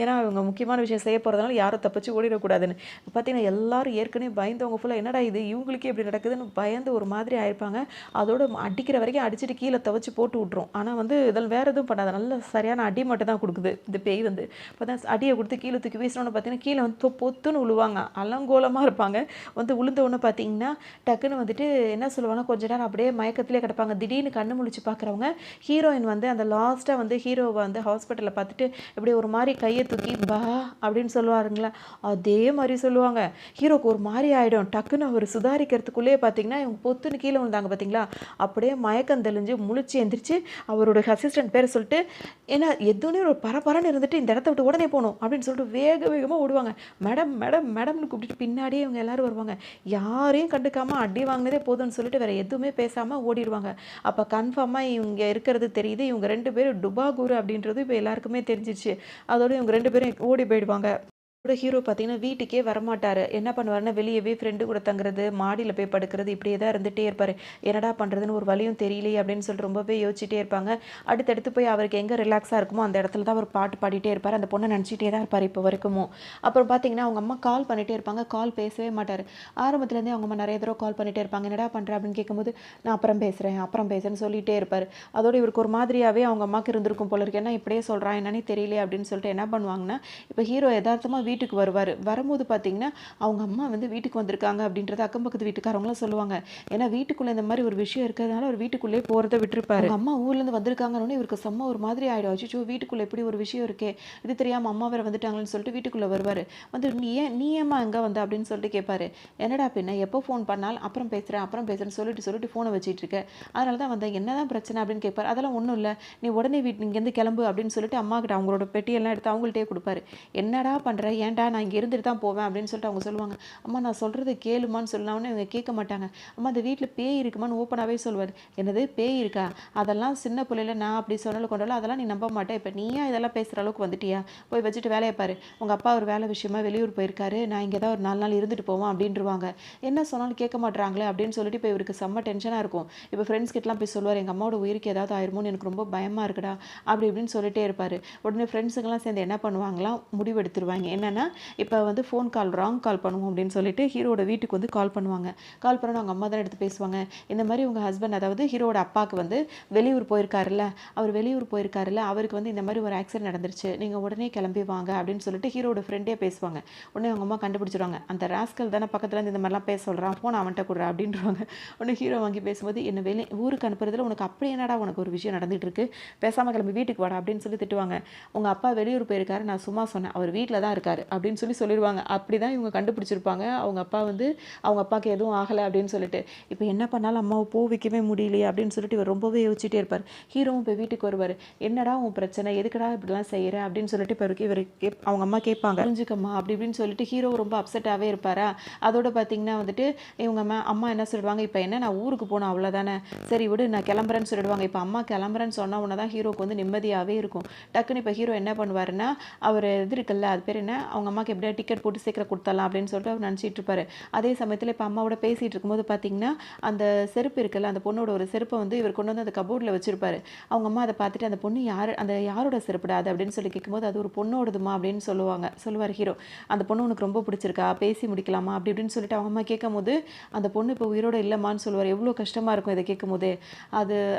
ஏன்னா, இவங்க முக்கியமான விஷயம் செய்ய போறதுனால யாரும் தப்பிச்சு ஓடிறக்கூடாதுன்னு. பார்த்தீங்கன்னா, எல்லாரும் ஏற்கனவே பயந்தவங்க ஃபுல்லா என்னடா இது இவங்களுக்கே இப்படி நடக்குதுன்னு பயந்து ஒரு மாதிரி ஆயிருப்பாங்க. அதோட அடிக்கிற வரைக்கும் அடிச்சுட்டு கீழ துவச்சு போட்டு விட்டுரும். ஆனா வந்து இதில வேற எதுவும் பண்ணாது. நல்ல சரியான அடி மட்டும் தான் குடுக்குது. இந்த பேய் வந்து. அப்பதான் அடிய குடுத்து கீழ தூக்கி வீசினோனே பார்த்தீங்கன்னா, கீழ வந்து பொத்துன்னு விழுவாங்க. அலங்கோலமா இருப்பாங்க. வந்து விழுந்த உடனே பார்த்தீங்கன்னா, டக்குன்னு வந்துட்டு என்ன சொல்லுவாங்கன்னா, கொஞ்ச நேரம் அப்படியே மயக்கத்திலே கிடப்பாங்க. திடீர்னு கண்ணு முழிச்சு பார்க்குறவங்க, ஹீரோயின் வந்து அந்த லாஸ்ட்டா வந்து ஹீரோவ வந்து ஹாஸ்பிட்டல்ல பார்த்துட்டு இப்படி ஒரு மாரி கைய தூக்கி பா அப்படின்னு சொல்லுவாருங்களா, அதே மாரி சொல்லுவாங்க. ஹீரோக்கு ஒரு மாரி ஆயிடும். டக்குன்னு அவரு சுதாரிக்கிறதுக்குள்ளயே பார்த்தீங்கன்னா, இவங்க பொத்துன்னு கீழ விழுந்தாங்க பார்த்தீங்களா, அப்படியே மயக்கம் தெளிஞ்சு முழிச்சு எந்திரிச்சு அவரோட அசிஸ்டன்ட் பேர சொல்லிட்டு, ஏன்னா எதுவுமே ஒரு பரபரன்னு இருந்துட்டு இந்த இடத்த விட்டு உடனே போணும் அப்படின்னு சொல்லிட்டு வேக வேகமா ஓடுவாங்க. மேடம், மேடம், மேடம்னு கூப்பிட்டுட்டு பின்னாடியே இவங்க எல்லாரும் வருவாங்க. யாரையும் கண்டுக்காம அடி வாங்கினதே போதும்ன்னு சொல்லிட்டு வேற எதுவுமே பேசாம ஓடிருவாங்க. அப்ப கன்ஃபார்மா இவங்க இருக்கிறது தெரியுது. இவங்க 2 பேரும் டுபாகூர் அப்படின்றது இப்ப எல்லாருக்குமே தெரிஞ்சிருச்சு. அதோட இவங்க 2 பேரும் ஓடி போயிடுவாங்க. கூட ஹீரோ பார்த்தீங்கன்னா, வீட்டுக்கே வரமாட்டாரு. என்ன பண்ணுவாருன்னா, வெளியவே ஃப்ரெண்டு கூட தங்குறது, மாடியில போய் படுக்கிறது இப்படியே தான் இருந்துட்டே இருப்பாரு. என்னடா பண்றதுன்னு ஒரு வழியும் தெரியலையே அப்படின்னு சொல்லிட்டு ரொம்பவே யோசிச்சுட்டே இருப்பாங்க. அடுத்தடுத்து போய் அவருக்கு எங்க ரிலாக்ஸா இருக்குமோ அந்த இடத்துல தான் அவர் பாட்டு பாடிட்டே இருப்பாரு. அந்த பொண்ண நினைச்சிட்டே தான் இருப்பாரு இப்போ வரைக்குமும். அப்புறம் பார்த்தீங்கன்னா, அவங்க அம்மா கால் பண்ணிட்டே இருப்பாங்க. கால் பேசவே மாட்டாரு. ஆரம்பத்துலேருந்தே அவங்க அம்மா நெறைய தடவ கால் பண்ணிட்டே இருப்பாங்க. "என்னடா பண்ற?" அப்படின்னு கேட்கும்போது, "நான் அப்புறம் பேசுறேன், அப்புறம் பேசுறேன்னு" சொல்லிட்டே இருப்பாரு. அதோட இவருக்கு ஒரு மாதிரியாவே அவங்க அம்மாக்கு இருந்திருக்கும் போல இருக்கு. என்ன இப்படியே சொல்றான் என்னன்னே தெரியலையே அப்படின்னு சொல்லிட்டு என்ன பண்ணுவாங்கன்னா, இப்ப ஹீரோ எதார்த்தமா வீட்டுக்கு வருவாரு. வரும்போது பார்த்தீங்கன்னா, அவங்க அம்மா வந்து வீட்டுக்கு வந்திருக்காங்க அப்படின்றத அக்கம் பக்கத்து வீட்டுக்காரவங்கலாம் சொல்லுவாங்க. ஏன்னா வீட்டுக்குள்ள இந்த மாரி ஒரு விஷயம் இருக்கிறதுனால அவர் வீட்டுக்குள்ளேயே போறத விட்டுருப்பாரு. அவங்க அம்மா ஊர்லேருந்து வந்திருக்காங்கன்னோனே இவருக்கு செம்ம ஒரு மாதிரி ஆயிடும். அச்சச்சோ! வீட்டுக்குள்ள இப்படி ஒரு விஷயம் இருக்கே! இது தெரியாம அம்மா வேற வந்துட்டாங்களேன்னு சொல்லிட்டு வீட்டுக்குள்ள வருவாரு. வந்து நீ ஏம்மா இங்க வந்த?" அப்படின்னு சொல்லிட்டு கேட்பாரு. "என்னடா பின்ன எப்போ ஃபோன் பண்ணாலும் அப்புறம் பேசுறேன், அப்புறம் பேசுறேன்னு சொல்லிட்டு ஃபோன வச்சுட்டு இருக்க. அதனால தான் வந்தேன். என்னதான் பிரச்சனை?" அப்படின்னு கேட்பாரு. "அதெல்லாம் ஒண்ணும் இல்ல. நீ உடனே இங்கேருந்து கிளம்பு" அப்படின்னு சொல்லிட்டு அம்மாகிட்ட அவங்களோட பெட்டியெல்லாம் எடுத்து அவங்கள்ட்டயே குடுப்பாரு. "என்னடா பண்ற? ஏன்டா நான் இங்க இருந்துட்டு தான் போவேன்" அப்படின்னு சொல்லிட்டு அவங்க சொல்லுவாங்க. "அம்மா நான் சொல்றத கேளுமான்னு" சொன்னவுடனே இவங்க கேட்க மாட்டாங்க. "அம்மா அந்த வீட்ல பேய் இருக்குமான்னு" ஓப்பனாவே சொல்லுவாரு. "என்னது பேய் இருக்கா? அதெல்லாம் சின்ன புள்ளையில நான் அப்படி சொன்னாலும் கொண்டாலும் அதெல்லாம் நீ நம்ப மாட்ட. இப்ப நீயா இதெல்லாம் பேசுற அளவுக்கு வந்துட்டியா? போய் வச்சுட்டு வேலைய பாரு. உங்க அப்பா ஒரு வேலை விஷயமா வெளியூர் போயிருக்காரு. நான் இங்க தான் ஒரு 4 நாள் இருந்துட்டு போவேன்" அப்படின்ருவாங்க. என்ன சொன்னாலும் கேட்க மாட்றாங்களே அப்படின்னு சொல்லிட்டு இப்ப இவருக்கு செம்ம டென்ஷனா இருக்கும். இப்ப ஃப்ரெண்ட்ஸ் கிட்டலாம் போய் சொல்லுவாரு. "எங்க அம்மாவோட உயிருக்கு ஏதாவது ஆயிருமோன்னு எனக்கு ரொம்ப பயமா இருக்குடா" அப்படி இப்படின்னு சொல்லிட்டே இருப்பாரு. உடனே ஃப்ரெண்ட்ஸுங்கலாம் சேர்ந்து என்ன பண்ணுவாங்களாம், முடிவெடுத்துருவாங்க. என்னன்னா, இப்ப வந்து ஃபோன் கால் ராங் கால் பண்ணுவோம் அப்படின்னு சொல்லிட்டு ஹீரோவோட வீட்டுக்கு வந்து கால் பண்ணுவாங்க. கால் பண்ணோனே அவங்க அம்மா தான் எடுத்து பேசுவாங்க. இந்த மாரி உங்க ஹஸ்பண்ட் அதாவது ஹீரோவோட அப்பாக்கு வந்து வெளியூர் போயிருக்காருல்ல, அவர் வெளியூர் போயிருக்காருல்ல, அவருக்கு வந்து இந்த மாரி ஒரு ஆக்சிடென்ட் நடந்துருச்சு. நீங்க உடனே கிளம்பி வாங்க அப்படின்னு சொல்லிட்டு ஹீரோவோட ஃப்ரெண்டே பேசுவாங்க. உடனே அவங்க அம்மா கண்டுபிடிச்சுருவாங்க. அந்த ராஸ்கல் தானே பக்கத்துல இருந்து இந்த மாரிலாம் பேச சொல்றான். ஃபோன் அவன்ட்ட குடுறா அப்படின்ருவாங்க. உடனே ஹீரோ வாங்கி பேசும்போது, "என்ன ஊருக்கு அனுப்புறதுல உனக்கு அப்படி என்னடா உனக்கு ஒரு விஷயம் நடந்துட்டு இருக்கு? பேசாம கிளம்பி வீட்டுக்கு வாடா" அப்படின்னு சொல்லி திட்டுவாங்க. "உங்க அப்பா வெளியூர் போயிருக்காரு. நான் சும்மா சொன்னேன். அவர் வீட்ல தான் இருக்காரு" அப்படின்னு சொல்லிருவாங்க. அப்படிதான் இவங்க கண்டுபிடிச்சிருப்பாங்க. அவங்க அப்பா வந்து அவங்க அப்பாக்கு எதுவும் ஆகல அப்படின்னு சொல்லிட்டு. இப்ப என்ன பண்ணாலும் அம்மாவ போ வைக்கவே முடியலையே அப்படின்னு சொல்லிட்டு இவர் ரொம்பவே யோசிச்சுட்டே இருப்பாரு. ஹீரோவும் இப்ப வீட்டுக்கு வருவாரு. "என்னடா உன் பிரச்சனை? எதுக்குடா இப்படிலாம் செய்ற?" அப்படின்னு சொல்லிட்டு இப்ப இவரு அவங்க அம்மா கேட்பாங்க. "புரிஞ்சுக்கம்மா" அப்படி இப்படின்னு சொல்லிட்டு ஹீரோ ரொம்ப அப்செட்டாவே இருப்பாரா. அதோட பார்த்தீங்கன்னா வந்துட்டு இவங்க அம்மா என்ன சொல்லிடுவாங்க, "இப்ப என்ன நான் ஊருக்கு போணும் அவ்வளோதானே. சரி விடு நான் கிளம்புறேன்னு" சொல்லிடுவாங்க. இப்ப அம்மா கிளம்புறேன்னு சொன்ன உடனே தான் ஹீரோக்கு வந்து நிம்மதியாவே இருக்கும். டக்குன்னு இப்ப ஹீரோ என்ன பண்ணுவாருன்னா, அவரு இது இருக்குல்ல அது பேர் என்ன? அவங்க அம்மாவுக்கு எப்படியா டிக்கெட் போட்டு சீக்கிரம் கொடுத்துடலாம் அப்படின்னு சொல்லிட்டு அவர் நினச்சிட்டு இருப்பாரு. அதே சமயத்தில் இப்போ அம்மாவோட பேசிகிட்டு இருக்கும்போது பார்த்தீங்கன்னா அந்த செருப்பு இருக்குல்ல, அந்த பொண்ணோட ஒரு செருப்பை வந்து இவர் கொண்டு வந்து அந்த கபோர்டில் வச்சிருப்பாரு. அவங்க அம்மா அதை பார்த்துட்டு அந்த பொண்ணு யாரோட செருப்புடா அது அப்படின்னு சொல்லி கேட்கும்போது அது ஒரு பொண்ணோடதுமா அப்படின்னு சொல்லுவார் ஹீரோ. அந்த பொண்ணு உனக்கு ரொம்ப பிடிச்சிருக்கா, பேசி முடிக்கலாமா அப்படி இப்படின்னு சொல்லிட்டு அவங்க அம்மா கேட்கும்போது அந்த பொண்ணு இப்போ உயிரோட இல்லைம்மான்னு சொல்லுவார். எவ்வளோ கஷ்டமாக இருக்கும் இதை கேட்கும்போதே.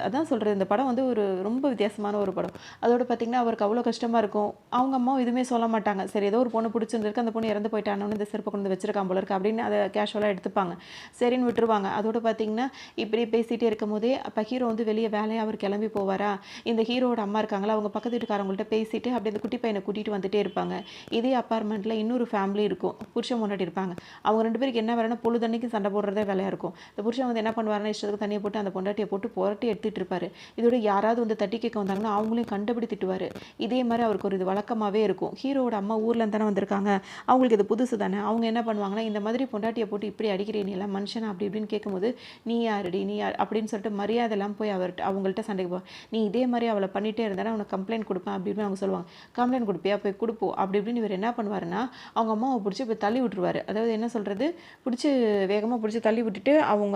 அதான் சொல்கிறது, இந்த படம் வந்து ஒரு ரொம்ப வித்தியாசமான ஒரு படம். அதோட பார்த்தீங்கன்னா அவருக்கு அவ்வளோ கஷ்டமாக இருக்கும். அவங்க அம்மாவும் எதுவுமே சொல்ல மாட்டாங்க. சரி ஏதோ ஒரு பொண்ணு பிடிச்சிருந்திருக்கு, அந்த பொண்ணு இறந்து போயிட்டானு இந்த செருப்பை கொண்டு வந்து வச்சிருக்கான் போல இருக்கு அப்படின்னு அதை கேஷுவலாக எடுத்துப்பாங்க. சரின்னு விட்டுருவாங்க. அதோட பார்த்தீங்கன்னா இப்படியே பேசிகிட்டே இருக்கும்போதே அப்போ ஹீரோ வந்து வெளியே வேலையாக அவர் கிளம்பி போவாரா. இந்த ஹீரோட அம்மா இருக்காங்களா, அவங்க பக்கத்து வீட்டுக்காரங்கள்ட்ட பேசிட்டு அப்படியே அந்த குட்டி பையனை கூட்டிகிட்டு வந்துட்டே இருப்பாங்க. இதே அப்பார்ட்மெண்ட்டில் இன்னொரு ஃபேமிலி இருக்கும். புருஷன் முன்னாடி இருப்பாங்க. அவங்க 2 பேருக்கு என்ன வேலைன்னா பொழுதன்னைக்கு சண்டை போடுறதே வேலையாக இருக்கும். இந்த புருஷன் வந்து என்ன பண்ணுவாருன்னா இஷ்டத்துக்கு தண்ணியை போட்டு அந்த பொண்டாட்டியை போட்டு புரட்டி எடுத்துகிட்டு இருப்பாரு. இதோட யாராவது வந்து தட்டி கேட்க வந்தாங்கன்னா அவங்களையும் கண்டுபிடி திட்டுவார். இதே மாதிரி அவருக்கு ஒரு இது வழக்கமாகவே இருக்கும். ஹீரோட அம்மா ஊரில் தானே வந்திருக்காங்க, அவங்களுக்கு இது புதுசு தானே. அவங்க என்ன பண்ணுவாங்கன்னா இந்த மாதிரி பொண்டாட்டியை போட்டு இப்படி அடிக்கிறீ நீ எல்லாம் மனுஷனா அப்படி இப்படின்னு கேட்கும்போது நீ யாருடி நீ யார் அப்படின்னு சொல்லிட்டு மரியாதைலாம் போய் அவங்கள்ட்ட சண்டைக்கு போ, நீ இதே மாதிரி அவளை பண்ணிகிட்டே இருந்தாலும் அவனை கம்ப்ளைண்ட் கொடுப்பேன் அப்படி இப்படின்னு அவங்க சொல்லுவாங்க. கம்ப்ளைண்ட் கொடுப்பியா, போய் கொடுப்போம் அப்படி இப்படின்னு இவர் என்ன பண்ணுவாருன்னா அவங்க அம்மாவை பிடிச்சி போய் தள்ளி விட்டுருவாரு. அதாவது என்ன சொல்கிறது, பிடிச்சி வேகமாக பிடிச்சி தள்ளி விட்டுட்டு அவங்க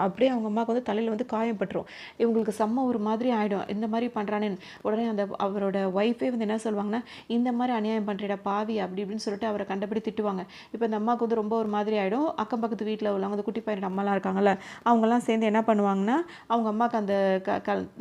அப்படியே அவங்க அம்மாவுக்கு வந்து தலையில் வந்து காயப்பட்டுரும். இவங்களுக்கு செம்ம ஒரு மாதிரி ஆகிடும், இந்த மாதிரி பண்ணுறானேன்னு. உடனே அவரோட ஒய்ஃபே வந்து என்ன சொல்லுவாங்கன்னா இந்த மாதிரி அநியாயம் பண்ணுறடா பாவி அப்படி இப்படின்னு சொல்லிட்டு அவரை கண்டபடி திட்டுவாங்க. இப்போ இந்த அம்மாவுக்கு வந்து ரொம்ப ஒரு மாதிரி ஆகிடும். அக்கம் பக்கத்து வீட்டில் உள்ளவங்க அந்த குட்டி பையன் அம்மாலாம் இருக்காங்கல்ல, அவங்கெல்லாம் சேர்ந்து என்ன பண்ணுவாங்கன்னா அவங்க அம்மாவுக்கு அந்த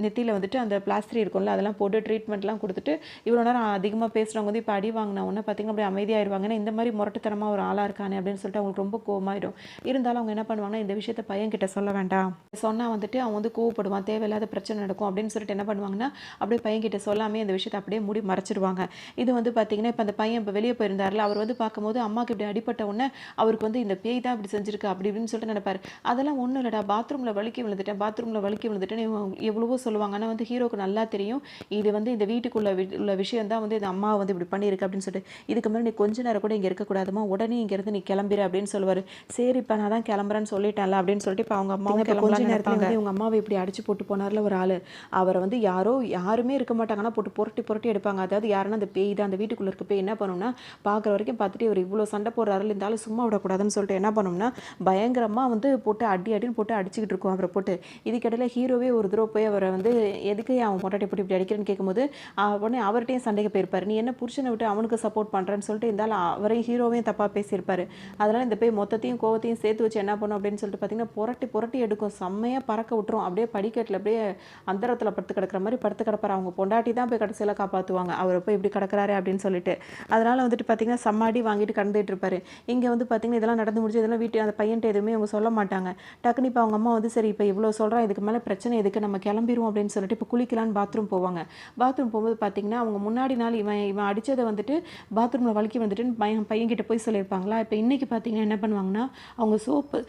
நெத்தியில் வந்துட்டு அந்த பிளாஸ்டர் இருக்கும்ல அதெல்லாம் போட்டு ட்ரீட்மெண்ட்லாம் கொடுத்துட்டு இவ்வளோ நேரம் அதிகமாக பேசுகிறவங்க வந்து இப்போ அடி வாங்கின உடனே பார்த்திங்கன்னா அப்படியே அமைதியாகிடுவாங்கன்னா இந்த மாதிரி முரட்டுத்தனமாக ஒரு ஆளாக இருக்கானே அப்படின்னு சொல்லிட்டு அவங்களுக்கு ரொம்ப கோவமாயிடும். இருந்தாலும் அவங்க என்ன பண்ணுவாங்கன்னா இந்த விஷயத்தை பையன்கிட்ட சொல்ல வேண்டாம், சொன்னால் வந்துட்டு அவன் வந்து கோவப்படுவான், தேவையில்லாத பிரச்சனை நடக்கும் அப்படின்னு சொல்லிட்டு என்ன பண்ணுவாங்கன்னா அப்படியே பையன்கிட்ட சொல்லாமே இந்த விஷயத்தை அப்படியே மூடி மறைச்சிடுவாங்க. இது வந்து பார்த்திங்கன்னா இப்போ அந்த பையன் இப்போ வெளியே போயிருந்தார்ல, அவர் வந்து பார்க்கும்போது அம்மாவுக்கு இப்படி அடிப்பட்ட உடனே அவருக்கு வந்து இந்த பேய் தான் இப்படி செஞ்சிருக்கு அப்படி இப்படின்னு சொல்லிட்டு நினைப்பாரு. அதெல்லாம் ஒன்றும் இல்லைடா, பாத்ரூமில் வலிக்கி விழுந்துட்டேன்னு எவ்வளவோ சொல்லுவாங்க. ஆனால் வந்து ஹீரோக்கு நல்லா தெரியும் இது வந்து இந்த வீட்டுக்குள்ள உள்ள விஷயம் தான் வந்து இந்த அம்மா வந்து இப்படி பண்ணியிருக்கு அப்படின்னு சொல்லிட்டு, இதுக்கு மேலே நீ கொஞ்ச நேரம் கூட இங்கே இருக்கக்கூடாதுமா, உடனே இங்கேருந்து நீ கிளம்பிடு அப்படின்னு சொல்லுவார். சரி இப்போ நான் தான் கிளம்புறேன்னு சொல்லிட்டேன்ல அப்படின்னு சொல்லிட்டு இப்போ அவங்க அம்மா கொஞ்ச நேரத்தில் வந்து இவங்க அம்மாவை இப்படி அடிச்சு போட்டு போனார்ல ஒரு ஆள், அவரை வந்து யாருமே இருக்க மாட்டாங்கன்னா போட்டு புரட்டி எடுப்பாங்க. அதாவது யாருன்னா அந்த பேய் தான், அந்த வீட்டுக்குள்ளே இருக்க பேய் என்ன பண்ணும்னா பார்க்குற வரைக்கும் பார்த்துட்டு இவர் இவ்வளோ சண்டை போடுறாரு இருந்தாலும் சும்மா விடக்கூடாதுன்னு சொல்லிட்டு என்ன பண்ணோம்னா பயங்கரமாக வந்து போட்டு அடின்னு போட்டு அடிச்சுக்கிட்டு இருக்கும் அவரை போட்டு. இதுக்கிடையில ஹீரோவே ஒரு தடவை போய் அவரை வந்து எதுக்கு அவன் பொண்டாட்டி போட்டு இப்படி அடிக்கிறேன்னு கேட்கும்போது உடனே அவர்கிட்டையும் சண்டைக்கு போயிருப்பார். நீ என்ன புருஷனை விட்டு அவனுக்கு சப்போர்ட் பண்ணுறேன்னு சொல்லிட்டு இருந்தாலும் அவரையும் ஹீரோவையும் தப்பாக பேசியிருப்பார். அதனால் இந்த போய் மொத்தத்தையும் கோவத்தையும் சேர்த்து வச்சு என்ன பண்ணும் அப்படின்னு சொல்லிட்டு பார்த்தீங்கன்னா புரட்டி எடுக்கும், செம்மையாக பறக்க விட்டுரும். அப்படியே படிக்கட்டில் அப்படியே அந்தரத்தில் படுத்து கிடக்கிற மாதிரி படுத்து கிடப்பார். அவங்க பொண்டாட்டி தான் போய் கடைசியில் காப்பாற்றுவாங்க அவரை போய் இப்படி கிடக்கிறாரு அப்படின்னு சொல்லிட்டு. அதனால் வந்துட்டு பார்த்தீங்கன்னா சம்மாடி வாங்கிட்டு கடந்துட்டு இருப்பார். இங்கே வந்து பார்த்தீங்கன்னா இதெல்லாம் நடந்து முடிஞ்சு இதெல்லாம் வீட்டு அந்த பையன்ட்டு எதுவுமே அவங்க சொல்ல மாட்டாங்க. டக்குனு இப்போ அவங்க அம்மா வந்து சரி இப்போ இவ்வளோ சொல்கிறான், இதுக்கு மேலே பிரச்சனை எதுக்கு, நம்ம கிளம்பிடுவோம் அப்படின்னு சொல்லிட்டு இப்போ குளிக்கலான்னு பாத்ரூம் போவாங்க. பாத்ரூம் போகும்போது பார்த்தீங்கன்னா அவங்க முன்னாடி நாள் இவன் அடித்ததை வந்துட்டு பாத்ரூமில் வலிக்கி வந்துட்டுன்னு பையன்கிட்ட போய் சொல்லியிருப்பாங்களா. இப்போ இன்றைக்கி பார்த்தீங்கன்னா என்ன பண்ணுவாங்கன்னா அவங்க சோப்பு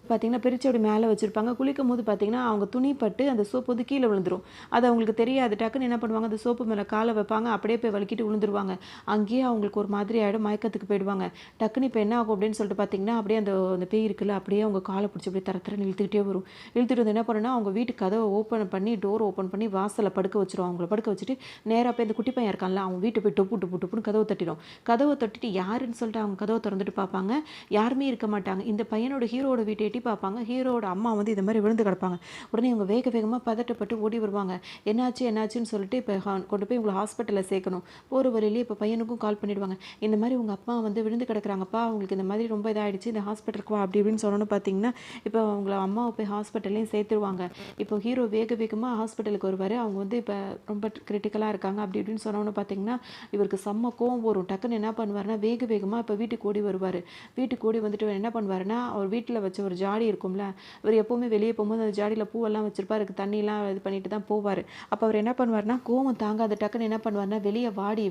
பார்த்தீங்கன்னா பிரித்து அப்படி மேலே வச்சுருப்பாங்க. குளிக்கும் போது பார்த்தீங்கன்னா அவங்க துணி பட்டு அந்த சோப்பு வந்து கீழே விழுந்துரும். அது அவங்களுக்கு தெரியாது. டக்குன்னு என்ன பண்ணுவாங்க, அந்த சோப்பு மேலே காலை வைப்பாங்க, அப்படியே போய் வலிக்கிட்டு விழுந்துருவாங்க. அங்கேயே அவங்களுக்கு ஒரு மாதிரி ஆகிடும், மயக்கத்துக்கு போயிடுவாங்க. டக்குன்னு இப்போ என்ன ஆகும் அப்படின்னு சொல்லிட்டு பார்த்தீங்கன்னா அப்படியே அந்த பேய் இருக்குல்ல அப்படியே அவங்க காலை பிடிச்சி அப்படியே தரன்னு இழுத்துக்கிட்டே வரும். இழுத்துட்டு வந்து என்ன பண்ணுன்னா அவங்க வீட்டு கதவை டோர் ஓப்பன் பண்ணி வாசலில் படுக்க வச்சிரும். அவங்கள படுக்க வச்சுட்டு நேராக போய் அந்த குட்டி பையன் இருக்கான்ல அவங்க வீட்டை போய் டொப்புன்னு கதவை தட்டிடும். கதவை தட்டிட்டு யாருன்னு சொல்லிட்டு அவங்க கதவை திறந்துட்டு பார்ப்பாங்க, யாருமே இருக்க மாட்டாங்க. இந்த பையனோட ஹீரோட வீட்டை எட்டி பார்ப்பாங்க. ஹீரோட அம்மா வந்து இது மாதிரி விழுந்து கிடப்பாங்க. உடனே இவங்க வேகமாக பதட்டப்பட்டு ஓடி வருவாங்க. என்னாச்சுன்னு சொல்லிட்டு இப்போ கொண்டு போய் உங்களை ஹாஸ்பிட்டலில் சேர்க்கணும். போகிற வழியிலே இப்போ பையனுக்கும் கால் பண்ணிவிடுவாங்க. இந்த மாதிரி உங்கள் அப்பா வந்து விழுந்து கிடக்குறாங்கப்பா, அவங்களுக்கு இந்த மாதிரி ரொம்ப இதாகிடுச்சு, இந்த ஹாஸ்பிட்டலுக்கு வா அப்படி இப்படின்னு சொன்னோன்னு பார்த்தீங்கன்னா இப்போ அவங்கள அம்மாவை போய் ஹாஸ்பிட்டல்லையும் சேர்த்துருவாங்க. இப்போ ஹீரோ வேகமாக ஹாஸ்பிட்டலுக்கு வருவார். அவங்க வந்து இப்போ ரொம்ப கிரிட்டிக்கலாக இருக்காங்க அப்படி இப்படின்னு சொன்னோன்னு பார்த்தீங்கன்னா இவருக்கு செம்ம கோவம் வரும். டக்குன்னு என்ன பண்ணுவாருன்னா வேகமாக இப்போ வீட்டுக்கு ஓடி வருவார். வீட்டுக்கு ஓடி வந்துட்டு என்ன பண்ணுவாருன்னா அவர் வீட்டில் வச்ச ஒரு ஜாடி இருக்கும்ல, இவர் எப்போவுமே வெளியே போகும்போது அந்த ஜாடியில் பூவெல்லாம் வச்சிருப்பார், அதுக்கு தண்ணியெல்லாம் இது பண்ணிட்டு தான் போவார். அப்போ அவர் என்ன பண்ணுவார்னா கோவம் தாங்காத டக்குன்னு என்ன பண்ணுவார்னா வெளியே வாடி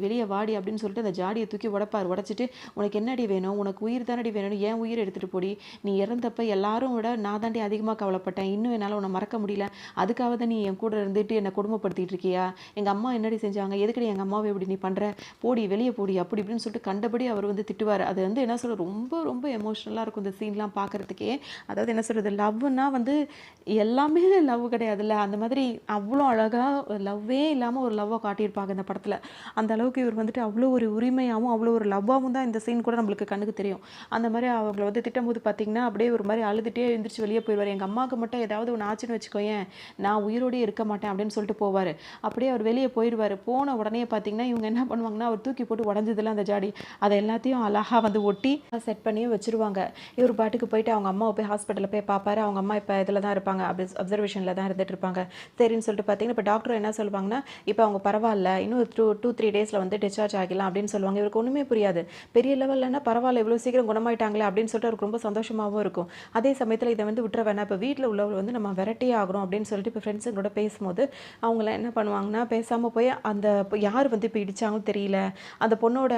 அப்படின்னு சொல்லிட்டு அந்த ஜாடியை தூக்கி உடச்சிட்டு உனக்கு என்னடி வேணும், உனக்கு உயிர் தானடி வேணும், ஏன் உயிர் எடுத்துகிட்டு போடி, நீ இறந்தப்ப எல்லாரும் விட நான் தாண்டி அதிகமாக கவலைப்பட்டேன், இன்னும் என்னால் உன்னை மறக்க முடியல, அதுக்காக தான் நீ என் கூட இருந்துட்டு என்னை கொடுமைப்படுத்திட்டு இருக்கியா, எங்கள் அம்மா என்னடி செஞ்சாங்க, எதுக்கடி எங்கள் அம்மாவை இப்படி நீ பண்ணுற, வெளியே போடி அப்படி இப்படின்னு சொல்லிட்டு கண்டபடி அவர் வந்து திட்டுவார். அது வந்து என்ன சொல்ல ரொம்ப ரொம்ப எமோஷ்னலாக இருக்கும் இந்த சீன்லாம் பார்க்குறதுக்கே. அதாவது என்ன சொல்கிறது, லவ்னா வந்து எல்லாமே லவ் கிடையாதுல்ல, அந்த மாதிரி அவ்வளோ அழகாக லவ்வே இல்லாமல் ஒரு லவ்வை காட்டியிருப்பாங்க இந்த படத்தில். அந்த அளவுக்கு இவர் வந்துட்டு அவ்வளோ ஒரு உரிமையாகவும் அவ்வளோ ஒரு லவ்வாகவும் தான் இந்த சீன் கூட நம்மளுக்கு கண்ணுக்கு தெரியும். அந்த மாதிரி அவங்கள வந்து திட்டும்போது பார்த்தீங்கன்னா அப்படியே ஒரு மாதிரி அழுதுகிட்டே எழுந்திரிச்சு வெளியே போயிடுவார். எங்கள் அம்மாவுக்கு மட்டும் ஏதாவது ஒன்று ஆச்சுன்னு வச்சுக்கோயேன், நான் உயிரோடயே இருக்க மாட்டேன் அப்படின்னு சொல்லிட்டு போவார். அப்படியே அவர் வெளியே போயிடுவார். போன உடனே பார்த்தீங்கன்னா இவங்க என்ன பண்ணுவாங்கன்னா, அவர் தூக்கி போட்டு உடஞ்சதில்ல அந்த ஜாடி, அதை எல்லாத்தையும் அழகாக வந்து ஒட்டி செட் பண்ணியே வச்சுருவாங்க. இவர் பாட்டுக்கு போயிட்டு அவங்க அம்மாவை போய் ஹாஸ்பிட்டலில் போய் பார்ப்பாரு. அவங்க அம்மா இப்போ இதில் தான் இருப்பாங்க, அப்படி அப்சர்வேஷனில் தான் இருந்துட்டு இருப்பாங்க. சரின்னு சொல்லிட்டு பார்த்தீங்கன்னா இப்போ டாக்டர் என்ன சொல்லுவாங்கன்னா, இப்போ அவங்க பரவாயில்ல, இன்னும் 2-3 டேஸில் வந்து டிஸ்சார்ஜ் ஆகிடலாம் அப்படின்னு சொல்லுவாங்க. இவருக்கு ஒன்றுமே புரியாது. பெரிய லெவல்லன்னா பரவாயில்ல, இவ்வளோ சீக்கிரம் குணமாயிட்டாங்களே அப்படின்னு சொல்லிட்டு அவருக்கு ரொம்ப சந்தோஷமாகவும் இருக்கும். அதே சமயத்தில் இதை வந்து விட்டுற வேணாம், இப்போ வீட்டில் உள்ளவங்க வந்து நம்ம விரட்டியே ஆகணும் அப்படின்னு சொல்லிட்டு இப்போ ஃப்ரெண்ட்ஸுங்களோட பேசும்போது அவங்களாம் என்ன பண்ணுவாங்கன்னா, பேசாமல் போய் அந்த யார் வந்து இப்போ இடிச்சாங்கன்னு தெரியல, அந்த பொண்ணோட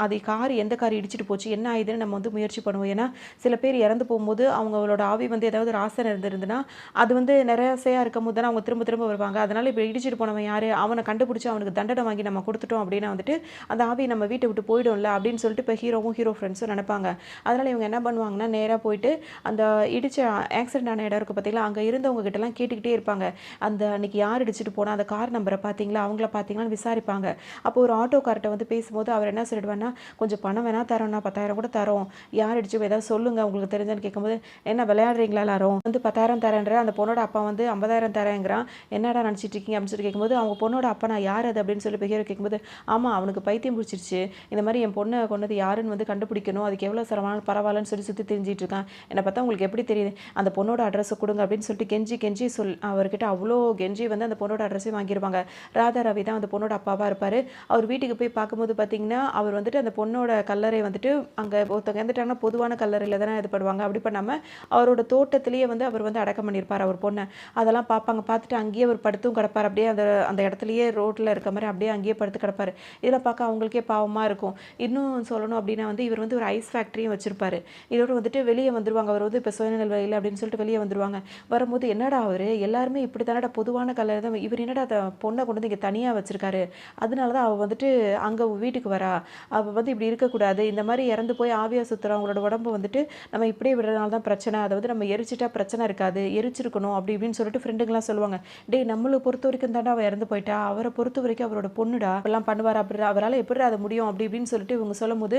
அது கார் எந்த கார் இடிச்சிட்டு போச்சு, என்ன ஆயுதுன்னு நம்ம வந்து முயற்சி பண்ணுவோம். ஏன்னா சில பேர் இறந்து போகும்போது அவங்களோட ஆவி வந்து ஏதாவது ராசனை இருந்திருந்துன்னா அது வந்து நிறையசையாக இருக்கும் போது தானே அவங்க திரும்ப திரும்ப வருவாங்க. அதனால் இப்போ இடிச்சிட்டு போனவன் யார், அவனை கண்டுபிடிச்சி அவனுக்கு தண்டனை வாங்கி நம்ம கொடுத்துட்டோம் அப்படின்னா வந்துட்டு அந்த ஆவி நம்ம வீட்டை விட்டு போயிடும்ல அப்படின்னு சொல்லிட்டு இப்போ ஹீரோ ஃப்ரெண்ட்ஸும் நினைப்பாங்க. அதனால் இவங்க என்ன பண்ணுவாங்கன்னா, நேராக போயிட்டு அந்த இடிச்ச ஆக்சிடென்ட் ஆன இடம் இருக்குது பார்த்தீங்களா, அங்கே இருந்தவங்க கிட்டலாம் கேட்டுக்கிட்டே இருப்பாங்க. அந்த அன்னைக்கு யார் இடிச்சிட்டு போனால் அந்த கார் நம்பரை பார்த்தீங்களா, அவங்கள பார்த்தீங்களான்னு விசாரிப்பாங்க. அப்போ ஒரு ஆட்டோக்கார்ட்ட வந்து பேசும்போது அவர் என்ன சொல்லிடுவார்னா, கொஞ்சம் பணம் வேணா தரோம்னா, 10,000 கூட தரோம், யார் இடிச்சு ஏதாவது சொல்லுங்கள் உங்களுக்கு தெரிஞ்சான்னு கேட்கும்போது, என்ன விளையாடுறீங்களா எல்லாரும் வந்து 10,000 தரேன்ற, அந்த பொண்ணோட அப்பா வந்து 50,000 தரேங்கிறான், என்னடா நினச்சிட்டு இருக்கீங்க அப்படின்னு சொல்லி கேட்கும்போது, அவங்க பொண்ணோட அப்பா நான் யார் அது அப்படின்னு சொல்லி ஹீரோ கேட்கும்போது, ஆமாம் அவனுக்கு பைத்தியம் பிடிச்சிருச்சு, இந்த மாதிரி என் பொண்ணை கொண்டது யாருன்னு வந்து கண்டுபிடிக்கணும், அதுக்கு எவ்வளோ சிரமம் பரவாயில்லன்னு சொல்லி சுற்றி தெரிஞ்சிட்டு இருக்கான், என்னை பார்த்தா உங்களுக்கு எப்படி தெரியுது, அந்த பொண்ணோட அட்ரஸை கொடுங்க அப்படின்னு சொல்லிட்டு கெஞ்சி அவர்கிட்ட அவ்வளோ கெஞ்சி வந்து அந்த பொண்ணோட அட்ரஸையும் வாங்கிடுவாங்க. ராதா ரவி தான் அந்த பொண்ணோட அப்பாவாக இருப்பார். அவர் வீட்டுக்கு போய் பார்க்கும்போது பார்த்தீங்கன்னா, அவர் வந்துட்டு அந்த பொண்ணோட கல்லறை வந்துட்டு அங்கே ஒருத்தவங்க இறந்துட்டாங்கன்னா பொதுவான கல்லறையில் தானே இது பண்ணுவாங்க, அப்படி பண்ணாமல் அவரோட தோட்டத்திலேயே வந்து அவர் வந்து அடக்கம் பண்ணியிருப்பார் அவர் பொண்ணை. அதெல்லாம் பார்ப்பாங்க. பார்த்துட்டு அங்கேயே அவர் படுத்தும் கிடப்பார். அப்படியே அந்த அந்த இடத்துலையே ரோட்டில் இருக்க மாதிரி அப்படியே அங்கேயே படுத்து கிடப்பார். இதில் பார்க்க அவங்களுக்கே பாவமாக இருக்கும். இன்னும் சொல்லணும் அப்படின்னா வந்து இவர் வந்து ஒரு ஐஸ் ஃபேக்ட்ரியும் வச்சிருப்பாரு. இதோட வந்துட்டு வெளியே வந்துருவாங்க. அவர் வந்து இப்போ சுயநலவழியில் அப்படின்னு சொல்லிட்டு வெளியே வந்துருவாங்க. வரும்போது என்னடா அவர் எல்லாருமே இப்படி தானடா பொதுவான கல்லறை தான், இவர் என்னடா பொண்ணை கொண்டு வந்து இங்கே தனியாக வச்சிருக்காரு, அதனால தான் அவள் வந்துட்டு அங்கே வீட்டுக்கு வரா, அவள் வந்து இப்படி இருக்கக்கூடாது, இந்த மாதிரி இறந்து போய் ஆவியாக சுற்றுறவங்களோட உடம்பு வந்துட்டு நம்ம இப்படியே விடுறதுனால தான் பிரச்சனை, அதாவது நம்ம எரிச்சிட்டா பிரச்சனை இருக்காது, எரிச்சிருக்கணும் அப்படி இப்படின்னு சொல்லிட்டு ஃப்ரெண்டுங்களாம் சொல்லுவாங்க. டேய் நம்மளை பொறுத்த வரைக்கும் தாண்டா அவள் இறந்து போயிட்டா, அவரை பொறுத்த வரைக்கும் அவரோட பொண்ணுடா, எல்லாம் பண்ணுவார், அப்படி அவரால் எப்படி அது முடியும் அப்படி இப்படின்னு சொல்லிட்டு இவங்க சொல்லும் போது,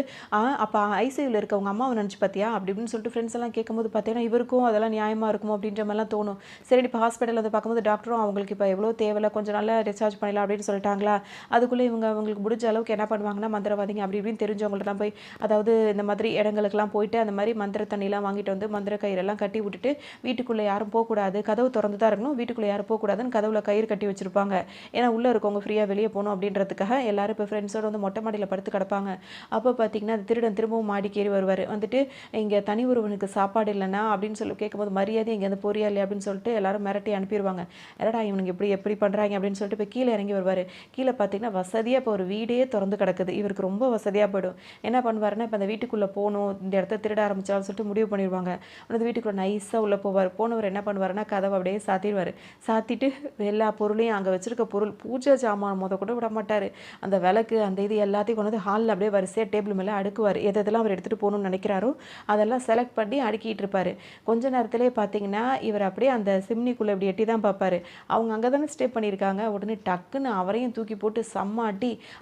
அப்போ ஐசியூவில் இருக்கவங்க அம்மாவை நினச்சி பார்த்தியா அப்படி இப்படின்னு சொல்லிட்டு ஃப்ரெண்ட்ஸ் எல்லாம் கேட்கும்போது பார்த்தீங்கன்னா இவருக்கும் அதெல்லாம் நியாயமாக இருக்குமோ அப்படின்ற மாதிரிலாம் தோணும். சரி இப்போ ஹாஸ்பிட்டலில் வந்து பார்க்கும்போது டாக்டரும் அவங்களுக்கு இப்போ எவ்வளோ தேவையில்ல, கொஞ்சம் நல்லா டிஸ்சார்ஜ் பண்ணிடலாம் அப்படின்னு சொல்லிட்டாங்களா, அதுக்குள்ளே இவங்க அவங்களுக்கு முடிஞ்ச அளவுக்கு என்ன பண்ணுவாங்கன்னா, மந்திரவாதிங்க அப்படி இப்படின்னு தெரிஞ்சவங்கள்ட்ட போய், அதாவது இந்த மாதிரி இடங்களுக்கெல்லாம் போயிட்டு அந்த மாதிரி மந்திர தண்ணிலாம் வாங்கிட்டு வந்து மந்திர கயிறெல்லாம் கட்டி விட்டுட்டு வீட்டுக்குள்ளே யாரும் போகக்கூடாது, கதவு திறந்து தான் இருக்கணும், வீட்டுக்குள்ளே யாரும் போகக்கூடாதுன்னு கதவுல கயிறு கட்டி வச்சுருப்பாங்க. ஏன்னா உள்ளே இருக்கவங்க ஃப்ரீயாக வெளியே போகணும் அப்படின்றதுக்காக எல்லாரும் இப்போ ஃப்ரெண்ட்ஸோடு வந்து மொட்டை மாடியில் படுத்து கிடப்பாங்க. அப்போ பார்த்தீங்கன்னா அந்த திருடன் திரும்பவும் மாடிக்கு ஏறி வருவார். வந்துட்டு இங்கே தனி ஒருவனுக்கு சாப்பாடு இல்லைன்னா அப்படின்னு சொல்லி கேட்கும்போது, மரியாதை இங்கே வந்து போறியா இல்லையா அப்படின்னு சொல்லிட்டு எல்லாரும் மிரட்டி அனுப்பிடுவாங்க. என்னடா இவனுக்கு எப்படி பண்ணுறாங்க அப்படின்னு சொல்லிட்டு இப்போ கீழே இறங்கி வருவார். கீழே பார்த்தீங்கன்னா வசதியாக இப்போ ஒரு வீடே திறந்து கிடக்குது. இவருக்கு ரொம்ப வசதியாக போயிடும். என்ன பண்ணுவாருன்னா, இப்போ அந்த வீட்டுக்குள்ளே போகணும், இந்த இடத்த திருட ஆரம்பிச்சாலும் சொல்லிட்டு முடிவு பண்ணிடுவாங்க. அந்த வீட்டுக்குள்ளே நைஸாக உள்ளே போவார். போனவர் என்ன பண்ணுவாருன்னா, கதவை அப்படியே சாத்திடுவார். சாத்திட்டு எல்லா பொருளையும் அங்கே வச்சிருக்க பொருள் பூஜை ஜாமான் கூட விட மாட்டார். அந்த விளக்கு அந்த இது எல்லாத்தையும் கொண்டு வந்து ஹாலில் அப்படியே வரிசையாக டேபிள் மேலே அடுக்குவார். எதெல்லாம் அவர் எடுத்துகிட்டு போகணும்னு நினைக்கிறாரோ அதெல்லாம் செலக்ட் பண்ணி அடுக்கிட்டு இருப்பார். கொஞ்ச நேரத்திலே பார்த்தீங்கன்னா இவர் அப்படியே அந்த சிம்னிக்குள்ளே இப்படி எட்டி தான் பார்ப்பார். அவங்க அங்கே தானே ஸ்டே பண்ணியிருக்காங்க. உடனே டக்குன்னு அவரையும் தூக்கி போட்டு செம்ம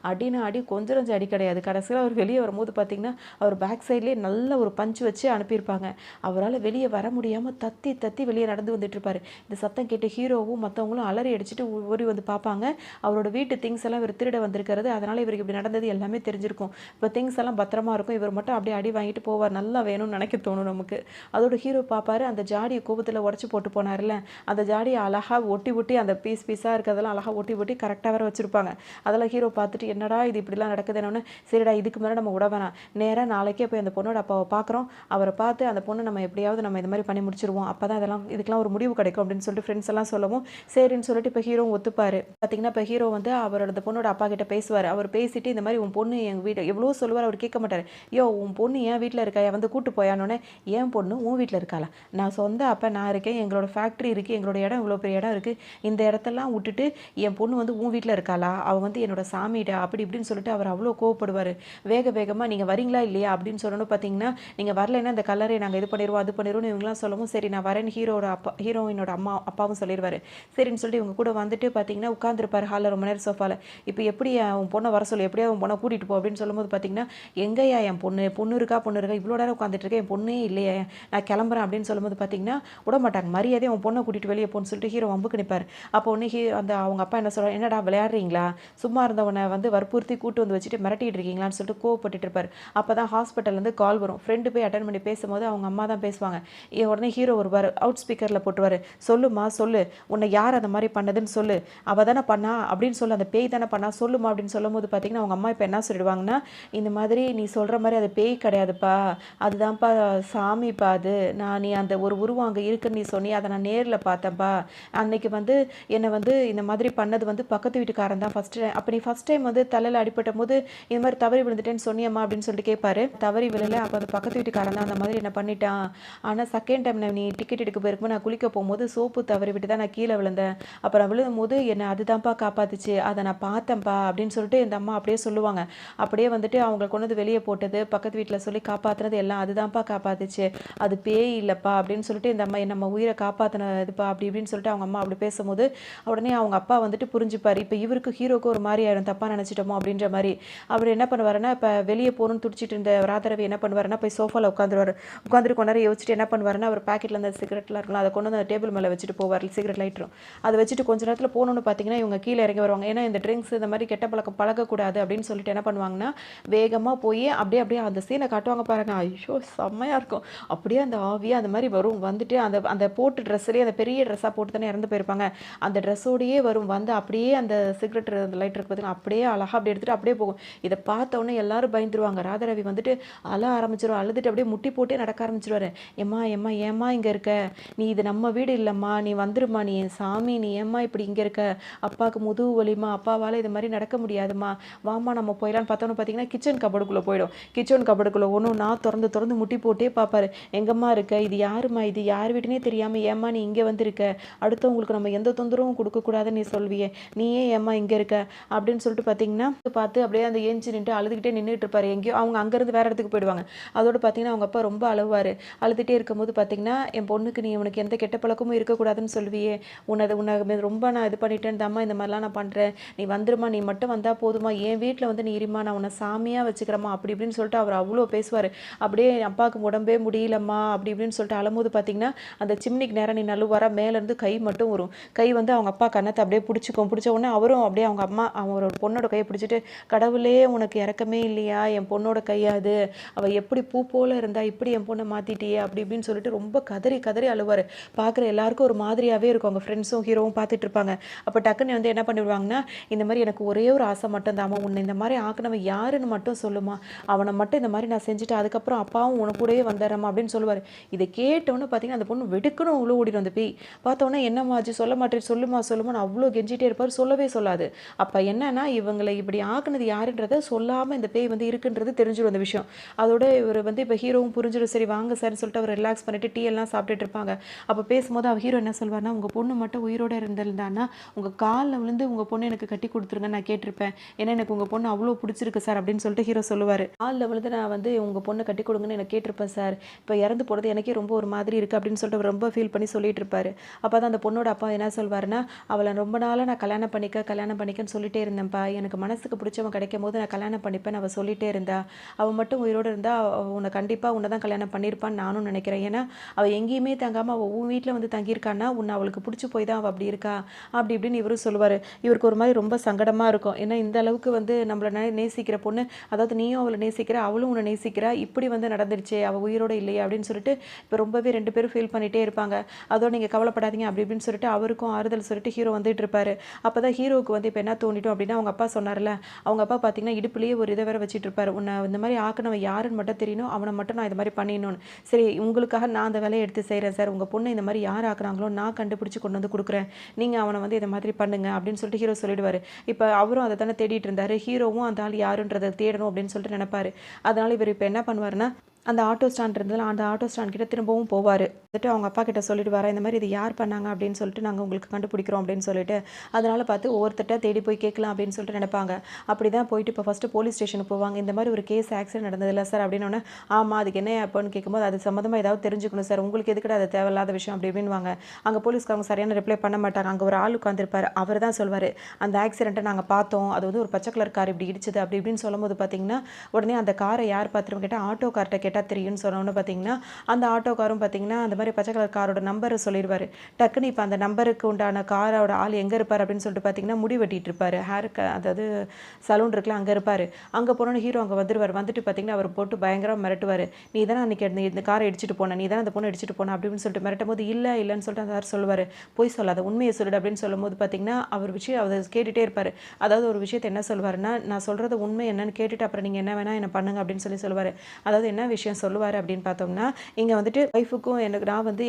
அடினா அடி, கொஞ்சம் அடி கிடையாது. கடைசியில் அவர் வெளியே வரும்போது பார்த்தீங்கன்னா அவர் பேக் சைட்லேயே நல்ல ஒரு பஞ்ச் வச்சு அனுப்பியிருப்பாங்க. அவரால் வெளியே வர முடியாமல் தத்தி வெளியே நடந்து வந்துட்டு இருப்பார். இந்த சத்தம் கேட்டு ஹீரோவும் மற்றவங்களும் அலறி அடிச்சுட்டு ஓடி வந்து பார்ப்பாங்க. அவரோட வீட்டு திங்ஸ் எல்லாம் இவர் திருட வந்திருக்கிறது, அதனால் இவருக்கு இப்படி நடந்தது எல்லாமே தெரிஞ்சிருக்கும். இப்போ திங்ஸ் எல்லாம் பத்திரமா இருக்கும். இவர் மட்டும் அப்படியே அடி வாங்கிட்டு போவார். நல்லா வேணும்னு நினைக்க தோணும் நமக்கு. அதோட ஹீரோ பார்ப்பாரு, அந்த ஜாடியை கோபத்தில் உடச்சி போட்டு போனார்ல, அந்த ஜாடியை அழகாக ஒட்டி அந்த பீஸாக இருக்கிறதெல்லாம் அழகாக ஒட்டி கரெக்டாக வேறு வச்சுருப்பாங்க. அதெல்லாம் ஹீரோ பார்த்துட்டு என்னடா இது இப்படிலாம் நடக்குதுன்னு, சரிடா இதுக்கு மேலே நம்ம விட வேணாம், நேராக நாளைக்கே போய் அந்த பொண்ணோட அப்பாவை பார்க்குறோம், அவரை பார்த்து அந்த பொண்ணை நம்ம எப்படியாவது நம்ம இது மாதிரி பண்ணி முடிச்சிருவோம், அப்போ தான் இதுக்கெல்லாம் ஒரு முடிவு கிடைக்கும் அப்படின்னு சொல்லிட்டு ஃப்ரெண்ட்ஸ் எல்லாம் சொல்லவும் சரின்னு சொல்லிட்டு இப்போ ஹீரோ ஒத்துப்பார். பார்த்தீங்கன்னா இப்போ ஹீரோ வந்து அவரோட அந்த பொண்ணோட அப்பா கிட்ட பேசுவார். அவர் பேசிட்டு இந்த மாதிரி உன் பொண்ணு எங்கள் வீட்டை எவ்வளோ சொல்லுவார், அவர் கேட்க மாட்டார். யோ உன் பொண்ணு என் வீட்டில் இருக்கா, வந்து கூட்டு போயானோடனே என் பொண்ணு உன் வீட்டில் இருக்காளா, நான் சொந்த அப்போ நான் இருக்கேன், எங்களோட ஃபேக்ட்ரி இருக்குது, எங்களோட இடம் இவ்வளோ பெரிய இடம் இருக்குது, இந்த இடத்தெல்லாம் விட்டுட்டு என் பொண்ணு வந்து உன் வீட்டில் இருக்காளா, அவள் வந்து என்னோட சாமிடா அப்படி இப்படின்னு சொல்லிட்டு அவர் அவ்வளோ கோவப்படுவார். வேகமாக நீங்கள் வரீங்களா இல்லையா அப்படின்னு சொல்லணும். பார்த்தீங்கன்னா நீங்கள் வரலைன்னா இந்த கல்லறை நாங்கள் இது பண்ணிடுவோம் பண்ணிடுவோம் அது பண்ணிடுவோம்னு இவங்களாம் சொல்லவும் சரி நான் வரேன்னு ஹீரோயினோட அப்பாவும் சொல்லிடுவார். சரின்னு சொல்லிட்டு இவங்க கூட வந்துட்டு பார்த்தீங்கன்னா உட்காந்துருப்பாரு ஹாலில் ரொம்ப நேரம் சோஃபாவில். இப்போ எப்படி உன் பொண்ணை வர சொல்லு, எப்படியா உன் பொண்ணை கூட்டிகிட்டு போ அப்படின்னு சொல்லும்போது பார்த்தீங்கன்னா, எங்கேயா என் பொண்ணு இருக்கா இவ்வளோ நேரம் உட்காந்துட்டு இருக்கேன், என் பொண்ணே இல்லையா, நான் கிளம்புறேன் அப்படின்னு சொல்லும்போது பார்த்தீங்கன்னா விட மாட்டாங்க. மரியாதையை உன் பொண்ணை கூட்டிகிட்டு வெளியே போன்னு சொல்லிட்டு ஹீரோ வம்புக்கு நிற்பார். அப்போ ஒன்று அந்த அவங்க அப்பா என்ன சொல்கிறார், என்னடா விளையாடுறீங்களா, சும்மா இருந்தவனை வந்து வற்புறுத்தி கூட்டு வந்து வச்சுட்டு மிரட்டிட்டு இருக்கீங்களான்னு சொல்லிட்டு கோவப்பட்டுட்டு இருப்பார். அப்போ தான் ஹாஸ்பிட்டல்லேருந்து கால் வரும். ஃப்ரெண்டு போய் அட்டன் பண்ணி பேசும்போது அவங்க அம்மா தான் பேசுவாங்க. உடனே ஹீரோ வருவார், அவுட் ஸ்பீக்கரில் போட்டுருவார், சொல்லுமா சொல்லு, உன்னை யார் அந்த மாதிரி பண்ணதுன்னு சொல்லு, அவள் தானே பண்ணா அப்படின்னு சொல்லு, அந்த பேய் தானே பண்ணா சொல்லுமா அப்படின்னு சொல்லும் போது பார்த்தீங்கன்னா அவங்க அம்மா இப்போ என்ன சொல்லிடுவாங்கன்னா, இந்த மாதிரி நீ சொல்கிற மாதிரி அது பேய் கிடையாதுப்பா, அதுதான்ப்பா சாமிப்பா, அது நீ அந்த ஒரு உருவம் அங்கே இருக்குன்னு நீ சொன்னி, அதை நான் நேரில் பார்த்தேன்ப்பா, அன்னைக்கு வந்து என்னை வந்து இந்த மாதிரி பண்ணது வந்து பக்கத்து வீட்டுக்காரன் தான் ஃபஸ்ட்டு. அப்போ நீ ஃபஸ்ட் டைம் வந்து தலையில் அடிப்பட்ட போது இந்த மாதிரி தவறி விழுந்துட்டேன்னு சொன்னியம்மா அப்படின்னு சொல்லிட்டு கேட்பாரு. தவறி விழலை, அப்போ அந்த பக்கத்து வீட்டுக்காரன் தான் அந்த மாதிரி என்ன பண்ணிட்டான். ஆனால் செகண்ட் டைம் நீ டிக்கெட் எடுக்க போயிருக்கும்போது நான் குளிக்க போகும்போது சோப்பு தவறி விட்டு தான் நான் கீழே விழுந்தேன். அப்புறம் விழும்போது என்னை அதுதான்ப்பா காப்பாத்துச்சு, அதை நான் பார்த்தேன்ப்பா அப்படின்னு சொல்லிட்டு இந்த அம்மா அப்படியே சொல்லுவாங்க. அப்படியே வந்துட்டு அவங்களை கொண்டு வந்து வெளியே போட்டது, பக்கத்து வீட்டில் சொல்லி காப்பாற்றுனது எல்லாம் அதுதான்ப்பா காப்பாத்துச்சு, அது பேய் இல்லைப்பா அப்படின்னு சொல்லிட்டு இந்த அம்மா நம்ம உயிரை காப்பாற்றினதுப்பா அப்படி இப்படின்னு சொல்லிட்டு அவங்க அம்மா அப்படி பேசும்போது உடனே அவங்க அப்பா வந்துட்டு புரிஞ்சுப்பார். இப்போ இவருக்கு ஹீரோக்கு ஒரு மாதிரி ஆயிடும், தப்பாக நினச்சிட்டோமோ அப்படின்ற மாதிரி. அவர் என்ன பண்ணுவாருன்னா, இப்போ வெளியே போகணும்னு துடிச்சிட்டு இருந்த ராதாரவி என்ன பண்ணுவாருன்னா, போய் சோஃபாவில் உட்காந்துட்டு கொஞ்ச நேரம் யோசிச்சுட்டு என்ன பண்ணுவாருன்னா, அவர் பாக்கெட்டில் அந்த சிகரெட்லாம் இருக்கலாம் அதை கொண்டு வந்து டேபிள் மேலே வச்சுட்டு போவார், சிகரெட் லைட்டரும். அதை வச்சுட்டு கொஞ்ச நேரத்தில் போகணுன்னு பார்த்தீங்கன்னா இவங்க கீழே இறங்கி வருவாங்க. ஏன்னா இந்த ட்ரிங்க்ஸ் இந்த மாதிரி கெட்ட பழக்கம் பழகக்கூடாது அப்படின்னு சொல்லிட்டு என்ன பண்ணுவாங்கன்னா, வேகமாக போய் அப்படியே அப்படியே அந்த சீனை காட்டுவாங்க பாருங்க, ஐயோ செம்மையாக இருக்கும். அப்படியே அந்த ஆவியாக அந்த மாதிரி வரும், வந்துட்டு அந்த அந்த போட்டு ட்ரெஸ்ஸுலேயே அந்த பெரிய ட்ரெஸ்ஸாக போட்டு தானே இறந்து போயிருப்பாங்க, அந்த ட்ரெஸ்ஸோடையே வரும், வந்து அப்படியே அந்த சிகரெட் அந்த லைட் இருக்கு பார்த்தீங்கன்னா அப்படியே அழகாக அப்படியே எடுத்துகிட்டு அப்படியே போகும். இதை பார்த்த உடனே எல்லாரும் பயந்துருவாங்க. ராதாரவி வந்துட்டு அழ ஆரம்பிச்சிடும், அழுதுட்டு அப்படியே முட்டி போட்டே நடக்க ஆரம்பிச்சிருவாரு. ஏம்மா இங்கே இருக்க, நீ இது நம்ம வீடு இல்லைம்மா, நீ வந்துருமா, நீ என் சாமி, நீ ஏம்மா இப்படி இங்கே இருக்க, அப்பாவுக்கு முதுகு வலிமா, அப்பாவால் இது மாதிரி நடக்க முடியாதுமா, வாமா நம்ம போயிடலான்னு பார்த்தோன்னு பார்த்தீங்கன்னா கிச்சன் கபடுக்குள்ளே போயிடும். கிச்சன் கபடுக்குள்ளே ஒன்றும் நான் திறந்து முட்டி போட்டே பார்ப்பாரு. எங்கம்மா இருக்க, இது யாருமா, இது யார் வீட்டுனே தெரியாமல் ஏம்மா நீ இங்கே வந்திருக்க, அடுத்தவங்களுக்கு நம்ம எந்த தொந்தரவும் கொடுக்கக்கூடாதுன்னு நீ சொல்வியே, நீயே ஏம்மா இங்கே இருக்க அப்படின்னு சொல்லிட்டு பார்த்தீங்கன்னா பார்த்து அப்படியே அந்த ஏஞ்சி நின்று அழுதுகிட்டே நின்றுட்டு இருப்பாரு. எங்கேயோ அவங்க அங்கேருந்து வேறு இடத்துக்கு போயிடுவாங்க. அதோடு பார்த்தீங்கன்னா அவங்க அப்பா ரொம்ப அழுவார். அழுதுகிட்டே இருக்கும்போது பார்த்தீங்கன்னா, என் பொண்ணுக்கு நீ உனக்கு எந்த கெட்ட பழக்கமும் இருக்கக்கூடாதுன்னு சொல்வியே, உன்னை ரொம்ப நான் இது பண்ணிட்டேன் தாம்மா, இந்த மாதிரிலாம் நான் பண்ணுறேன், நீ வந்துருமா, நீ மட்டும் வந்தால் போதுமா, என் வீட்டில் வந்து நீ இருமா, நான் உன்னை சாமியாக வச்சுக்கிறேம்மா அப்படி இப்படின்னு சொல்லிட்டு அவர் அவ்வளோ பேசுவார். அப்படியே அப்பாவுக்கு உடம்பே முடியலம்மா அப்படி இப்படின்னு சொல்லிட்டு அழும்போது பார்த்தீங்கன்னா, அந்த சிம்னிக்கு நேரம் நீ நழுவார மேலேருந்து கை மட்டும் வரும். கை வந்து அவங்க அப்பா கன்னத்தை அப்படியே பிடிச்ச உடனே அவரும் அப்படியே அவரோட பொண்ணோட கையை பிடிச்சிட்டு, கடவுளே உனக்கு இறக்கமே இல்லையா, என் பொண்ணோட கையாது, அவள் எப்படி பூ போல இருந்தா இப்படி என் பொண்ணை மாற்றிட்டியே அப்படி இப்படின்னு சொல்லிட்டு ரொம்ப கதறி அழுவார். பார்க்குற எல்லாருக்கும் ஒரு மாதிரியாகவே இருக்கும். அவங்க ஃப்ரெண்ட்ஸும் ஹீரோவும் பார்த்துட்டு இருப்பாங்க. அப்போ டக்குன்னு வந்து என்ன பண்ணிவிடுவாங்கன்னா, இந்த மாதிரி எனக்கு ஒரே ஒரு ஆசை மட்டும் தாம்மா, உன்னை இந்த மாதிரி ஆக்கினவன் யாருன்னு மட்டும் சொல்லுமா, அவனை மட்டும் இந்த மாதிரி நான் செஞ்சுட்டு அதுக்கப்புறம் அப்பாவும் உனக்கு கூடயே வந்துடுறேம்மா அப்படின்னு சொல்லுவார். இதை கேட்டோன்னு பார்த்தீங்கன்னா அந்த பொண்ணு வெடுக்குன்னு அவ்வளோ ஓடிடும். அந்த பேய் பார்த்தோன்னே என்னம்மாச்சு சொல்ல மாட்டேன், சொல்லுமான்னு அவ்வளோ கெஞ்சிட்டே இருப்பார், சொல்லவே சொல்லாது. அப்போ என்னன்னா இவங்களை இப்படி ஆக்குனது யாருன்றதை சொல்லாமல் இந்த பேய் வந்து இருக்குன்றது தெரிஞ்சிடும் அந்த விஷயம். அதோட இவர் வந்து இப்போ ஹீரோவும் புரிஞ்சிடும். சரி வாங்க சார்னு சொல்லிட்டு அவர் ரிலாக்ஸ் பண்ணிட்டு டீ எல்லாம் சாப்பிட்டுட்டு இருப்பாங்க. அப்போ பேசும்போது அவர் ஹீரோ என்ன சொல்வார்னா, உங்கள் பொண்ணு மட்டும் உயிரோடு இருந்திருந்தான்னா உங்கள் காலில் விழுந்து உங்கள் பொண்ணு எனக்கு கட்டி கொடுத்துருங்க நான் கேட்டிருப்பேன், ஏன்னா எனக்கு உங்கள் பொண்ணு அவ்வளோ பிடிச்சிருக்கு சார் அப்படின்னு சொல்லிட்டு ஹீரோ சொல்லுவார். காலில் விழுந்து நான் வந்து உங்கள் பொண்ணை கட்டி கொடுங்கன்னு எனக்கு கேட்டிருப்பேன் சார், இப்போ இறந்து போகிறது எனக்கே ரொம்ப ஒரு மாதிரி இருக்குது அப்படின்னு சொல்லிட்டு அவர் ரொம்ப ஃபீல் பண்ணி சொல்லிட்டு இருப்பார். அப்போ தான் அந்த பொண்ணோட அப்பா என்ன சொல்வாருன்னா, அவளை ரொம்ப நாளாக நான் கல்யாணம் பண்ணிக்கன்னு சொல்லிட்டே இருந்தேன்ப்பா, எனக்கு மனசுக்கு பிடிச்சவன் கிடைக்கும் போது நான் கல்யாணம் பண்ணிப்பேன் அவள் சொல்லிட்டே இருந்தா, அவள் மட்டும் உயிரோடு இருந்தால் உன்னை கண்டிப்பாக உன்னை தான் கல்யாணம் பண்ணியிருப்பான்னு நானும் நினைக்கிறேன், ஏன்னா அவள் எங்கேயுமே தங்காமல் அவள் உன் வீட்டில் வந்து தங்கியிருக்கான்னா உன்னை அவளுக்கு பிடிச்சி போய் தான் அவள் அப்படி இருக்கா அப்படி இப்படின்னு இவரும் சொல்லுவார். இவருக்கு ஒரு மாதிரி ரொம்ப சங்கடமாக இருக்கும். ஏன்னா இந்த அளவுக்கு வந்து நம்மளை நேசிக்கிற பொண்ணு, அதாவது நீயும் அவளை நேசிக்கிற அவளும் உன்னை நேசிக்கிறா, இப்படி வந்து நடந்துருச்சு, அவள் உயிரோடு இல்லையா அப்படின்னு சொல்லிட்டு இப்போ ரொம்பவே ரெண்டு பேரும் ஃபீல் பண்ணிகிட்டே இருப்பாங்க. அதோடு நீங்கள் கவலைப்படாதீங்க அப்படி இப்படின்னு சொல்லிட்டு அவருக்கும் ஆறுதல் சொல்லிட்டு ஹீரோ வந்துட்டு இருப்பார். அப்போ தான் ஹீரோவுக்கு வந்து இப்போ என்ன தோணிட்டோம் அப்படின்னா, அவங்க அப்பா சொன்னார்ல, அவங்க அப்பா பார்த்தீங்கன்னா இடுப்புலேயே ஒரு இதை வேற வச்சுட்டு இருப்பார், உன்னை இந்த மாதிரி ஆக்கினவன் யாருன்னு மட்டும் தெரியணும், அவனை மட்டும் நான் இது மாதிரி பண்ணிடணும்னு. சரி உங்களுக்காக நான் அந்த வேலையை எடுத்து செய்கிறேன் சார், உங்கள் பொண்ணு இந்த மாதிரி யார் ஆக்குறாங்களோ நான் கண்டுபிடிச்சி கொண்டு வந்து கொடுக்குறேன், நீங்கள் அவனை வந்து இதை மாதிரி பண்ணுங்க அப்படின்னு சொல்லிட்டு ஹீரோ சொல்லிடுவார். இப்போ அவரும் அதை தானே தேடிட்டு இருந்தார், ஹீரோவும் அந்த ஆள் யாருன்றதை தேடணும் அப்படின்னு சொல்லிட்டு நினைப்பாரு. அதனால் இவர் இப்போ என்ன பண்ணுவாருன்னா, அந்த ஆட்டோ ஸ்டாண்ட் இருந்ததுல அந்த ஆட்டோ ஸ்டாண்ட் கிட்ட திரும்பவும் போவாரு. வந்துட்டு அவங்க அப்பா கிட்ட சொல்லிடுவாரு, இந்த மாரி இது யார் பண்ணாங்க அப்படின்னு சொல்லிட்டு நாங்க உங்களுக்கு கண்டுபிடிக்கிறோம் அப்படின்னு சொல்லிட்டு. அதனால பார்த்து ஒவ்வொருத்தர்ட்ட தேடி போய் கேட்கலாம் அப்படின்னு சொல்லிட்டு நெனைப்பாங்க. அப்படிதான் போயிட்டு இப்போ ஃபர்ஸ்ட்டு போலீஸ் ஸ்டேஷனுக்கு போவாங்க. இந்த மாரி ஒரு கேஸ் ஆக்சிடென்ட் நடந்ததுல்ல சார் அப்படின்னோனே, ஆமா அதுக்கு என்ன அப்போன்னு கேட்கும்போது, அது சம்மந்தமா ஏதாவது தெரிஞ்சுக்கணும் சார். உங்களுக்கு எதுக்குடா அது தேவையில்லாத விஷயம் அப்படி இப்படின்னுவாங்க. அங்க போலீஸ்காரங்க சரியான ரிப்ளை பண்ண மாட்டாங்க. அங்க ஒரு ஆள் உட்காந்துருப்பாரு. அவர் தான் சொல்வாரு, அந்த ஆக்சிடென்ட்ட நாங்க பார்த்தோம். அது வந்து ஒரு பச்சை கலர் கார் இப்படி இடிச்சது அப்படி இப்படின்னு சொல்லும்போது பார்த்தீங்கன்னா, உடனே அந்த காரை யார் பார்த்துருன்னு கேட்டா, ஆட்டோக்கார்ட்ட கேட்டா தெரியும்னு சொன்னோனே பார்த்தீங்கன்னா, அந்த ஆட்டோக்காரும் பார்த்தீங்கன்னா, அந்த மாரி பச்சை கலர் காரோட நம்பர சொல்லிருவாரு. டக்குன்னு இப்ப அந்த நம்பருக்கு உண்டான காரோட ஆள் எங்க இருப்பாரு அப்படின்னு சொல்லிட்டு பார்த்தீங்கன்னா, முடி வெட்டிட்டு இருப்பாரு. அதாவது சலூன் இருக்குல்ல அங்க இருப்பாரு. அங்க போனோனே ஹீரோ அங்க வந்துருவாரு. வந்துட்டு பார்த்தீங்கன்னா, அவர போட்டு பயங்கரமா மிரட்டுவாரு. "நீ தானே அன்னைக்கு இந்த கார இடிச்சுட்டு போன. நீ தானே அந்த பொண்ண இடிச்சுட்டு போன." அப்படி இப்படின்னு சொல்லிட்டு மிரட்டும்போது, இல்லன்னு சொல்லிட்டு அந்த ஆள் சொல்லுவாரு. "பொய் சொல்லாத. உண்மைய சொல்லுடா." அப்படின்னு சொல்லும்போது பார்த்தீங்கன்னா, அவர் விஷயம் அத கேட்டுட்டே இருப்பாரு. அதாவது ஒரு விஷயத்த என்ன சொல்வாருன்னா, "நான் சொல்றது உண்மை என்னன்னு கேட்டுட்டு அப்புறம் நீங்க என்ன வேணா என்ன பண்ணுங்க." அப்படின்னு சொல்லுவாரு. அதாவது என்ன விஷயம் சொல்லுவாரு அப்படின்னு பார்த்தோம்னா, இங்க வந்துட்டு ஒய்ஃபுக்கும்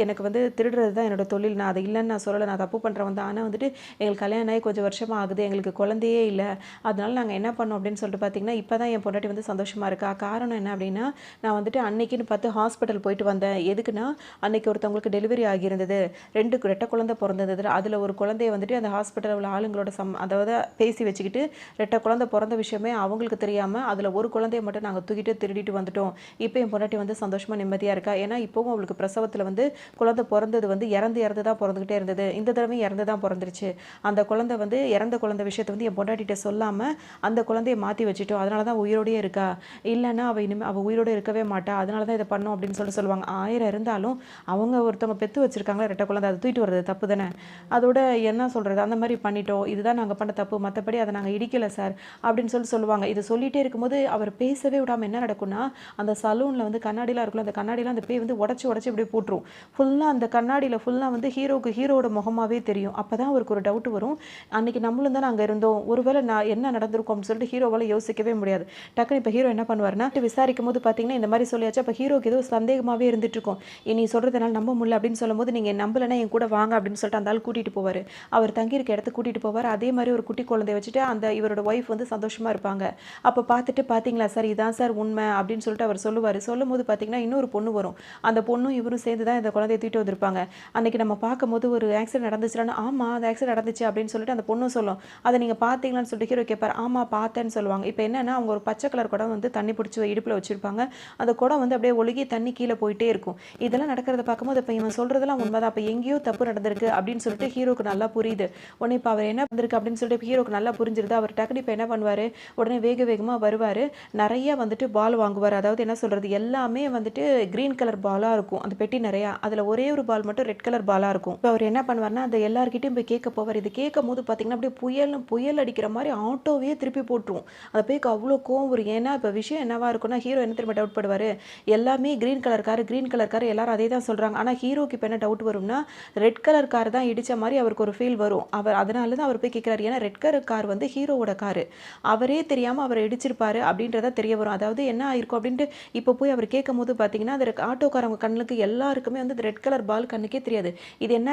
எனக்கு வந்து திருடுறது தான் என்னோட தொழில். நான் அது இல்லன்னு நான் சொல்லல. நான் தப்பு பண்றவன் தான். ஆனா வந்துட்டு எங்களுக்கு கல்யாணம் ஆகி கொஞ்சம் வருஷமா ஆகுது. எங்களுக்கு குழந்தையே இல்ல. அதனால நாங்க என்ன பண்ணோம் அப்படின்னு சொல்லிட்டு பார்த்தீங்கன்னா, இப்ப தான் என் பொண்டாட்டி வந்து சந்தோஷமா இருக்கா. காரணம் என்ன அப்படின்னா, நான் வந்துட்டு அன்னைக்குன்னு பார்த்து ஹாஸ்பிட்டல் போயிட்டு வந்தேன். எதுக்குன்னா, அன்னைக்கு ஒருத்தவங்களுக்கு டெலிவரி ஆகியிருந்தது. 2 ரெட்டை குழந்தை பொறந்தது. அதுல ஒரு குழந்தைய வந்துட்டு அந்த ஹாஸ்பிட்டல்ல உள்ள ஆளுங்களோட அதாவது பேசி வச்சுக்கிட்டு, ரெட்டை குழந்தை பொறந்த விஷயமே அவங்களுக்கு தெரியாம, அதுல ஒரு குழந்தைய மட்டும் நாங்க தூக்கிட்டு திருடிட்டு வந்துட்டோம். இப்ப என் பொண்டாட்டி வந்து சந்தோஷமா நிம்மதியா இருக்கா. ஏன்னா, இப்பவும் அவளுக்கு பிரசவத்துல வந்து குழந்தை பொறந்தது வந்து இறந்து தான் பொறந்துகிட்டே இருந்தது. இந்த தடவையும் இறந்து தான் பொறந்துருச்சு. அந்த குழந்தை வந்து இறந்த குழந்தை விஷயத்த வந்து என் பொண்டாட்டிட்ட சொல்லாம, அந்த குழந்தைய மாத்தி வச்சுட்டோம். அதனால தான் உயிரோடயே இருக்கா. இல்லன்னா அவ உயிரோட இருக்கவே மாட்டா. அதனால தான் இத பண்ணோம் அப்படின்னு சொல்லுவாங்க. 1000 இருந்தாலும் அவங்க ஒருத்தவங்க பெத்து வச்சிருக்காங்களா ரெட்டை குழந்தை. அத தூக்கிட்டு வர்றது தப்பு தானே. அதோட என்ன சொல்றது? அந்த மாரி பண்ணிட்டோம். இதுதான் நாங்க பண்ண தப்பு. மத்தபடி அத நாங்க இடிக்கல சார். அப்படின்னு சொல்லுவாங்க. இது சொல்லிட்டே இருக்கும்போது அவர் பேசவே விடாம என்ன நடக்கும்னா, அந்த சலூன்ல வந்து கண்ணாடிலாம் இருக்குல்ல, அந்த கண்ணாடிலாம் அந்த பேய் வந்து உடைச்சு அப்படியே போட்டுரும். ஃபுல்லா அந்த கண்ணாடியில ஃபுல்லா வந்து ஹீரோவோட முகமாவே தெரியும். அப்பதான் அவருக்கு ஒரு டவுட் வரும். அன்னைக்கு நம்மளும் தானே அங்க இருந்தோம். ஒருவேளை நான் என்ன நடந்திருக்கும் அப்படின்னு சொல்லிட்டு ஹீரோவால யோசிக்கவே முடியாது. டக்குனு இப்ப ஹீரோ என்ன பண்ணுவாருன்னா, விசாரிக்கும்போது பார்த்தீங்கன்னா, இந்த மாரி சொல்லியாச்சு. அப்ப ஹீரோக்கு ஏதோ சந்தேகமாவே இருந்துட்டு இருக்கும். "நீ சொல்றத என்னால நம்ப முடியல" அப்படின்னு சொல்லும்போது, "நீங்க நம்பலன்னா என் கூட வாங்க" அப்படின்னு சொல்லிட்டு அந்த ஆள் கூட்டிட்டு போவாரு. அவர் தங்கியிருக்க இடத்துக்கு கூட்டிட்டு போவாரு. அதே மாரி ஒரு குட்டி குழந்தைய வச்சுட்டு இவரோட ஒய்ஃப் வந்து சந்தோஷமா இருப்பாங்க. அப்ப பார்த்துட்டு, "பார்த்தீங்களா சார், இதான் சார் உண்மை" அப்படின்னு சொல்லிட்டு அவர் சொல்லுவாரு. சொல்லும்போது பார்த்தீங்கன்னா, இன்னொரு பொண்ணு வரும். அந்த பொண்ணும் இவரும் சேர்ந்து தான் இந்த குழந்தைய தூக்கிட்டு வந்திருப்பாங்க. அன்னைக்கு நம்ம பார்க்கும்போது ஒரு ஆக்சிடென்ட் நடந்துச்சுன்னா, "ஆமா, அந்த ஆக்சிடென்ட் நடந்துச்சு" அப்படின்னு சொல்லிட்டு அந்த பொண்ணும் சொல்லும். "அத நீங்க பார்த்தீங்களான்னு?" சொல்லிட்டு ஹீரோ கேட்பாரு. "ஆமா, பார்த்தேன்னு" சொல்லுவாங்க. இப்ப என்னன்னா, அவங்க ஒரு பச்சை கலர் குடம் வந்து தண்ணி புடிச்சு இடுப்புல வச்சிருப்பாங்க. அந்த குடம் வந்து அப்படியே ஒழுகி தண்ணி கீழ போயிட்டே இருக்கும். இதெல்லாம் நடக்கிறத பார்க்கும்போது, இப்ப இவன் சொல்றதெல்லாம் உண்மைதான். அப்ப எங்கேயோ தப்பு நடந்திருக்கு அப்படின்னு சொல்லிட்டு ஹீரோக்கு நல்லா புரியுது. உடனே இப்ப அவர் என்ன வந்திருக்கு அப்படின்னு சொல்லிட்டு ஹீரோக்கு நல்லா புரிஞ்சிருது. அவர் டக்குனு இப்ப என்ன பண்ணுவாரு, உடனே வேகமா வருவாரு. நெறைய வந்துட்டு பால் வாங்குவாரு. அதாவது என்ன சொல்றது, எல்லாமே வந்துட்டு கிரீன் கலர் பாலா இருக்கும். அந்த பெட்டி நெறையா. அதுல ஒரே ஒரு பால் மட்டும் ரெட் கலர் பாலா இருக்கும். இப்ப அவர் என்ன பண்ணுவாருன்னா, அந்த எல்லார்கிட்டயும் போய் கேட்க போவாரு. இது கேட்கும்போது பார்த்தீங்கன்னா, அப்படியே புயல் அடிக்கிற மாரி ஆட்டோவையே திருப்பி போட்டுரும். அந்த பேய்க்கு அவ்ளோ கோவம் வரும். ஏன்னா, இப்ப விஷயம் என்னவா இருக்கும்னா, ஹீரோ என்ன தெரியுமா டவுட் படுவாரு, எல்லாமே கிரீன் கலர் கார் எல்லாரும் அதே தான் சொல்றாங்க. ஆனா ஹீரோக்கு இப்ப என்ன டவுட் வரும்னா, ரெட் கலர் கார் தான் இடிச்ச மாரி அவருக்கு ஒரு ஃபீல் வரும். அதனால தான் அவர் போய் கேட்கிறாரு. ஏன்னா ரெட் கலர் கார் வந்து ஹீரோவோட காரு. அவரே தெரியாம அவர இடிச்சிருப்பாரு அப்படின்றத தெரிய வரும். அதாவது என்ன ஆயிருக்கும் அப்படின்ட்டு இப்ப போய் அவர் கேட்கும்போது பார்த்தீங்கன்னா, அந்த ஆட்டோக்காரவங்க கண்ணுக்கு எல்லாருக்குமே வந்து இந்த ரெட் கலர் பால் கண்ணுக்கே தெரியாது. இது என்ன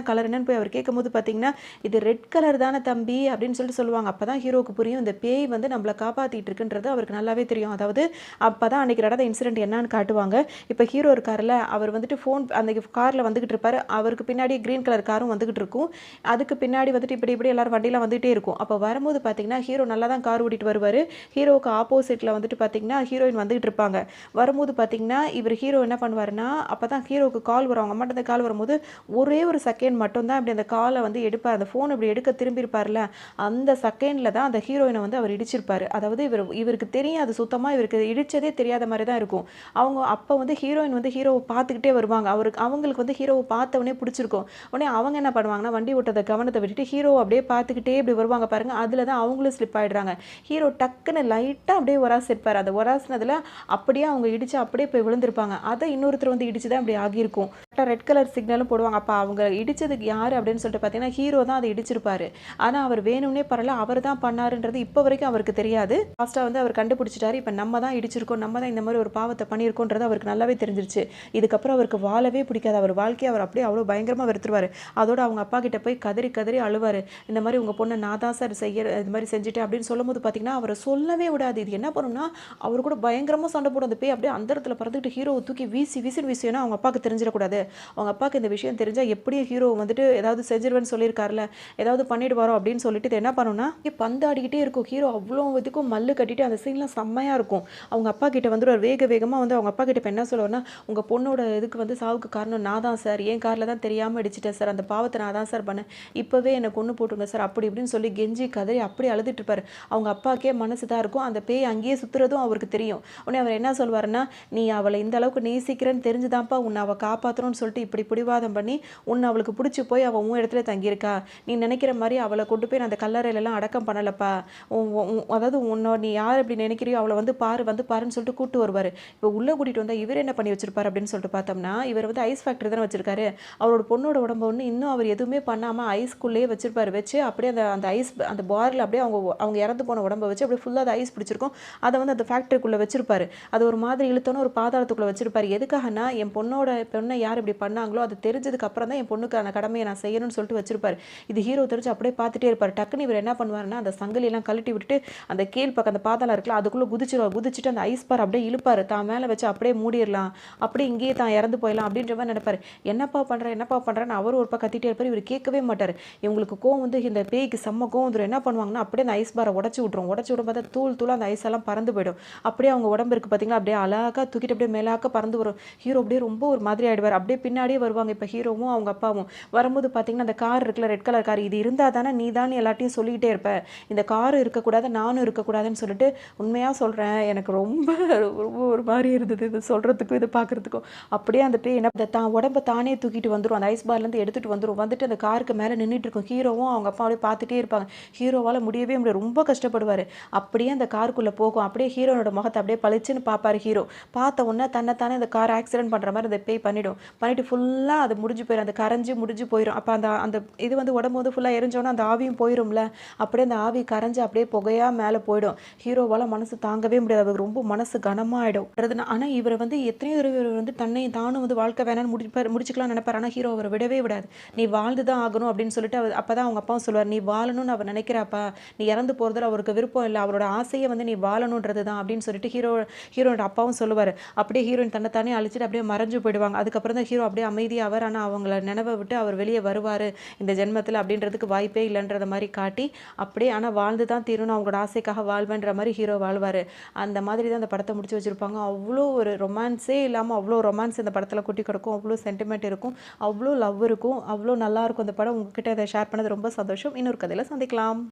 கலருன்னு போய் அவர் கேட்கும்போது பார்த்தீங்கன்னா, "இது ரெட் கலர் தானே தம்பி" அப்படின்னு சொல்லுவாங்க. அப்பதான் ஹீரோவுக்கு புரியும். இந்த பேய் வந்து நம்மள காப்பாத்திட்டு இருக்குன்றது அவருக்கு நல்லாவே தெரியும். அதாவது அப்பதான் அன்னைக்கு நடந்த இன்சிடென்ட் என்னன்னு காட்டுவாங்க. இப்ப ஹீரோ இருக்காருல்ல, அவர் வந்துட்டு அந்த கார்ல வந்துகிட்டு இருப்பாரு. அவருக்கு பின்னாடியே கிரீன் கலர் காரும் வந்துகிட்டு இருக்கும். அதுக்கு பின்னாடி வந்துட்டு இப்படி எல்லாரும் வண்டிலாம் வந்துட்டே இருக்கும். அப்ப வரும்போது பார்த்தீங்கன்னா, ஹீரோ நல்லா தான் கார் ஓட்டிட்டு வருவாரு. ஹீரோவுக்கு ஆப்போசிட்ல வந்துட்டு பார்த்தீங்கன்னா, ஹீரோயின் வந்துகிட்டு இருப்பாங்க. வரும்போது பார்த்தீங்கன்னா, ஹீரோ என்ன பண்ணுவாருன்னா, அப்பதான் ஹீரோவுக்கு கால் வரும். அவங்க அம்மாட்ட இருந்து கால் வரும்போது, ஒரே ஒரு செகண்ட் மட்டும் தான் இப்படி அந்த கால வந்து எடுப்பார். அந்த ஃபோன் இப்படி எடுக்க திரும்பியிருப்பார்ல, அந்த செகண்ட்ல தான் அந்த ஹீரோயின வந்து அவர் இடிச்சிருப்பாரு. அதாவது இவருக்கு தெரியும் அது சுத்தமா இவருக்கு இடிச்சதே தெரியாத மாரி தான் இருக்கும். அவங்க அப்ப வந்து ஹீரோயின் வந்து ஹீரோவ பார்த்துக்கிட்டே வருவாங்க. அவங்களுக்கு வந்து ஹீரோவ பார்த்த உடனே பிடிச்சிருக்கும். உடனே அவங்க என்ன பண்ணுவாங்கன்னா, வண்டி ஓட்டுறத கவனத்த விட்டுட்டு ஹீரோவ அப்படியே பார்த்துக்கிட்டே இப்படி வருவாங்க பாருங்க. அதுல தான் அவங்களும் ஸ்லிப் ஆயிடுறாங்க. ஹீரோ டக்குன்னு லைட்டா அப்படியே உராசிருப்பாரு. அந்த உராசினதுல அப்படியே அவங்க இடிச்சு அப்படியே போய் விழுந்திருப்பாங்க. அத இன்னொருத்தர் வந்து இடிச்சு தான் இப்படி ஆகியிருக்கும். ரெட் கலர் சிக்னலும் போடுவாங்க. அப்ப அவங்க இடிச்சதுக்கு யாரு அப்படின்னு சொல்லிட்டு பார்த்தீங்கன்னா, ஹீரோ தான் அத இடிச்சிருப்பாரு. ஆனா அவர் வேணும்னே பண்ணல. அவர் தான் பண்ணாருன்றது இப்ப வரைக்கும் அவருக்கு தெரியாது. லாஸ்ட்டா வந்து அவர் கண்டுபிடிச்சிட்டாரு. இப்ப நம்ம தான் இடிச்சிருக்கோம். நம்ம தான் இந்த மாரி ஒரு பாவத்த பண்ணியிருக்கோம்ன்றது அவருக்கு நல்லாவே தெரிஞ்சிருச்சு. இதுக்கப்புறம் அவருக்கு வாழவே பிடிக்காது. அவர் வாழ்க்கைய அவர் அப்படியே அவ்வளோ பயங்கரமா வெறுத்துருவாரு. அதோட அவங்க அப்பா கிட்ட போய் கதறி கதறி அழுவாரு. இந்த மாரி உங்க பொண்ண நான் தான் சார் இது மாரி செஞ்சுட்டேன் அப்படின்னு சொல்லும்போது பார்த்தீங்கன்னா, அவர சொல்லவே விடாது. இது என்ன பண்ணும்னா, அவரு கூட பயங்கரமா சண்டை போடும் அந்த பேய். அப்படியே அந்தரத்துல பறந்துக்கிட்டு ஹீரோவ தூக்கி வீசின்னு வீசும். ஏன்னா அவங்க அப்பாவுக்கு தெரிஞ்சிடக்கூடாது. அவங்க அப்பாவுக்கு இந்த விஷயம் தெரிஞ்சா எப்படியும் ஹீரோவ வந்துட்டு ஏதாவது செஞ்சுருவேன்னு சொல்லியிருக்காருல்ல, ஏதாவது பண்ணிடுவாரோ அப்படின்னு சொல்லிட்டு இது என்ன பண்ணும்னா, பந்தாடிக்கிட்டே இருக்கும். ஹீரோ அவ்வளோ இதுக்கும் மல்லு கட்டிட்டு அந்த சீன்லாம் செம்மையா இருக்கும். அவங்க அப்பா கிட்ட வந்துருவாரு. வேகமா வந்து அவங்க அப்பா கிட்ட இப்ப என்ன சொல்லுவாருன்னா, "உங்க பொண்ணோட இதுக்கு வந்து சாவுக்கு காரணம் நான் தான் சார். என் கார்ல தான் தெரியாம இடிச்சுட்டேன் சார். அந்த பாவத்த நான் தான் சார் பண்ணேன். இப்பவே என்ன கொன்னு போட்டுருங்க சார்." அப்படி இப்படின்னு சொல்லி கெஞ்சி கதறி அப்படியே அழுதுட்டு இருப்பாரு. அவங்க அப்பாக்கே மனசு தான் இருக்கும். அந்த பேய் அங்கேயே சுத்துறதும் அவருக்கு தெரியும். உடனே அவர் என்ன சொல்வாருன்னா, "நீ அவள இந்த அளவுக்கு நேசிக்கிறேன்னு தெரிஞ்சுதான்ப்பா உன்ன அவ காப்பாத்தணும்னு சொல்லிட்டு இப்படி பிடிவாதம் பண்ணி, உன்ன அவளுக்கு புடிச்சு போய் அவ உன் இடத்துல தங்கியிருக்கா. நீ நினைக்கிற மாரி அவள கொண்டு போய் நான் அந்த கல்லறையிலலாம் அடக்கம் பண்ணலப்பா. உன் உன் அதாவது நீ யார் எப்படி நினைக்கிறியோ அவள வந்து பாரு வந்து பாருன்னு சொல்லிட்டு கூட்டு வருவாரு. இப்போ உள்ள கூட்டிட்டு வந்தா இவரு என்ன பண்ணி வச்சிருப்பாரு அப்படின்னு சொல்லிட்டு பார்த்தோம்னா, இவர் வந்து ஐஸ் ஃபேக்டரி தானே வச்சிருக்காரு. அவரோட பொண்ணோட உடம்ப வந்து இன்னும் அவர் எதுவுமே பண்ணாம ஐஸ்க்குள்ளேயே வச்சிருப்பாரு. வச்சு அப்படியே அந்த அந்த ஐஸ் அந்த பார்ல அப்படியே அவங்க இறந்து போன உடம்ப வச்சு அப்படியே ஃபுல்லா அது ஐஸ் பிடிச்சிருக்கும். அத வந்து அந்த ஃபேக்டரிக்குள்ள வச்சிருப்பாரு. அது ஒரு மாதிரி இழுத்தோன ஒரு பாதாளத்துக்குள்ள வச்சிருப்பாரு. எதுக்காகன்னா, என் பொண்ண யார் இப்படி பண்ணாங்களோ அது தெரிஞ்சதுக்கு அப்புறம் தான் என் பொண்ணுக்கான கடமைய நான் செய்யணும்னு சொல்லிட்டு வச்சிருப்பாரு. இது ஹீரோ தெரிஞ்சு அப்படியே பார்த்துட்டே இருப்பாரு. டக்குன்னு இவர் என்ன பண்ணுவாருன்னா, அந்த சங்கிலியெல்லாம் கழட்டி விட்டுட்டு, அந்த கீழ் பக்கம் அந்த பாதாளம் இருக்குல்ல, அதுக்குள்ள குதிச்சுருவாரு. குதிச்சுட்டு அந்த ஐஸ் பார் அப்படியே இழுப்பாரு. தான் மேல வச்சு அப்படியே மூடிறலாம். அப்படியே இங்கேயே தான் இறந்து போயிடலாம் அப்படின்ற மாரி நெனைப்பாரு. என்னப்பா பண்றேன்னு அவரும் ஒரு பக்கம் கத்திட்டே இருப்பாரு. இவரு கேட்கவே மாட்டாரு. இவங்களுக்கு கோவம் வந்து இந்த பேய்க்கு செம்ம கோவம் வந்துரும். என்ன பண்ணுவாங்கன்னா, அப்படியே அந்த ஐஸ் பார உடைச்சு விட்டுரும். உடைச்சு விடும் பார்த்தா தூள் தூளா அந்த ஐஸ் எல்லாம் பறந்து போயிடும். அப்படியே அவங்க உடம்பு இருக்கு பார்த்தீங்களா, அப்படியே அழகா தூக்கிட்டு அப்படியே மேலாக்க பறந்து வரும். ஹீரோ அப்படியே ரொம்ப ஒரு மாதிரி ஆயிடுவாரு. அப்படியே பின்னாடியே வருவாங்க. இப்ப ஹீரோவும் அவங்க அப்பாவும் வரும்போது பார்த்தீங்கன்னா, அந்த கார் இருக்குல்ல, ரெட் கலர் கார். இது இருந்தா தானே நீ தான் எல்லார்ட்டயும் சொல்லிக்கிட்டே இருப்ப. இந்த காரும் இருக்கக்கூடாது, நானும் இருக்கக்கூடாதுன்னு சொல்லிட்டு, உண்மையா சொல்றேன். எனக்கு ரொம்ப ரொம்ப ஒரு மாரி இருந்தது. இது சொல்றதுக்கும், இத பார்க்கறதுக்கும். அப்படியே அந்த பேய் என்ன தான் உடம்ப தானே தூக்கிட்டு வந்துரும். அந்த ஐஸ் பார்லேருந்து எடுத்துட்டு வந்துரும். வந்துட்டு அந்த காருக்கு மேல நின்னுட்டு இருக்கும். ஹீரோவும் அவங்க அப்பா அப்படியே பார்த்துட்டே இருப்பாங்க. ஹீரோவால முடியவே முடியாது. ரொம்ப கஷ்டப்படுவாரு. அப்படியே அந்த காருக்குள்ள போகும். அப்படியே ஹீரோனோட முகத்த அப்படியே பளிச்சுன்னு பார்ப்பாரு ஹீரோ. பார்த்த உடனே தன்னைத்தானே அந்த கார் ஆக்சிடென்ட் பண்ற மாரி அந்த பேய் பண்ணிடும். பண்ணிட்டு ஃபுல்லா அது முடிஞ்சு போயிரும். அந்த கரைஞ்சு முடிஞ்சு போயிரும். அப்ப அந்த அந்த இது வந்து உடம்பு வந்து ஃபுல்லா எரிஞ்சோனே அந்த ஆவியும் போயிரும்ல. அப்படியே அந்த ஆவி கரைஞ்சு அப்படியே புகையா மேல போயிடும். ஹீரோவால மனசு தாங்கவே முடியாது. அவருக்கு ரொம்ப மனசு கனமாயிடும். ஆனா இவர வந்து எத்தனையோ தடவ இவரு வந்து தன்னையும் தானும் வந்து வாழ்க்கை வேணான்னு முடிச்சுக்கலாம்னு நெனைப்பாரு. ஆனா ஹீரோ அவர விடவே விடாது. "நீ வாழ்ந்து தான் ஆகணும்" அப்படின்னு சொல்லிட்டு அப்பதான் அவங்க அப்பாவும் சொல்லுவாரு. "நீ வாழணும்னு அவ நெனைக்கிறாப்பா. நீ இறந்து போறதுல அவருக்கு விருப்பம் இல்ல. அவரோட ஆசையே வந்து நீ வாழணும்ன்றது தான்" அப்படின்னு சொல்லிட்டு ஹீரோனோட அப்பாவும் சொல்லுவாரு. அப்படியே ஹீரோயின் தன்னைத்தானே அழிச்சுட்டு அப்படியே மறைஞ்சு போயிடுவாங்க. அதுக்கப்புறம் தான் ஹீரோ அப்படியே அமைதியாவாரு. ஆனா அவங்கள நினைவ விட்டு அவர் வெளிய வருவாரு இந்த ஜென்மத்தில அப்படின்றதுக்கு வாய்ப்பே இல்லன்றத மாரி காட்டி, அப்படியே ஆனா வாழ்ந்து தான் தீரணும். அவங்களோட ஆசைக்காக வாழ்வேன்ற மாரி ஹீரோ வாழ்வாரு. அந்த மாதிரி தான் அந்த படத்த முடிச்சு வச்சிருப்பாங்க. அவ்ளோ ஒரு ரொமான்ஸே இல்லாம அவ்ளோ ரொமான்ஸ் இந்த படத்துல கொட்டி கிடக்கும். அவ்ளோ சென்டிமெண்ட் இருக்கும். அவ்ளோ லவ் இருக்கும். அவ்ளோ நல்லாருக்கும் அந்த படம். உங்ககிட்ட இத ஷேர் பண்ணது ரொம்ப சந்தோஷம். இன்னொரு கதையில சந்திக்கலாம்.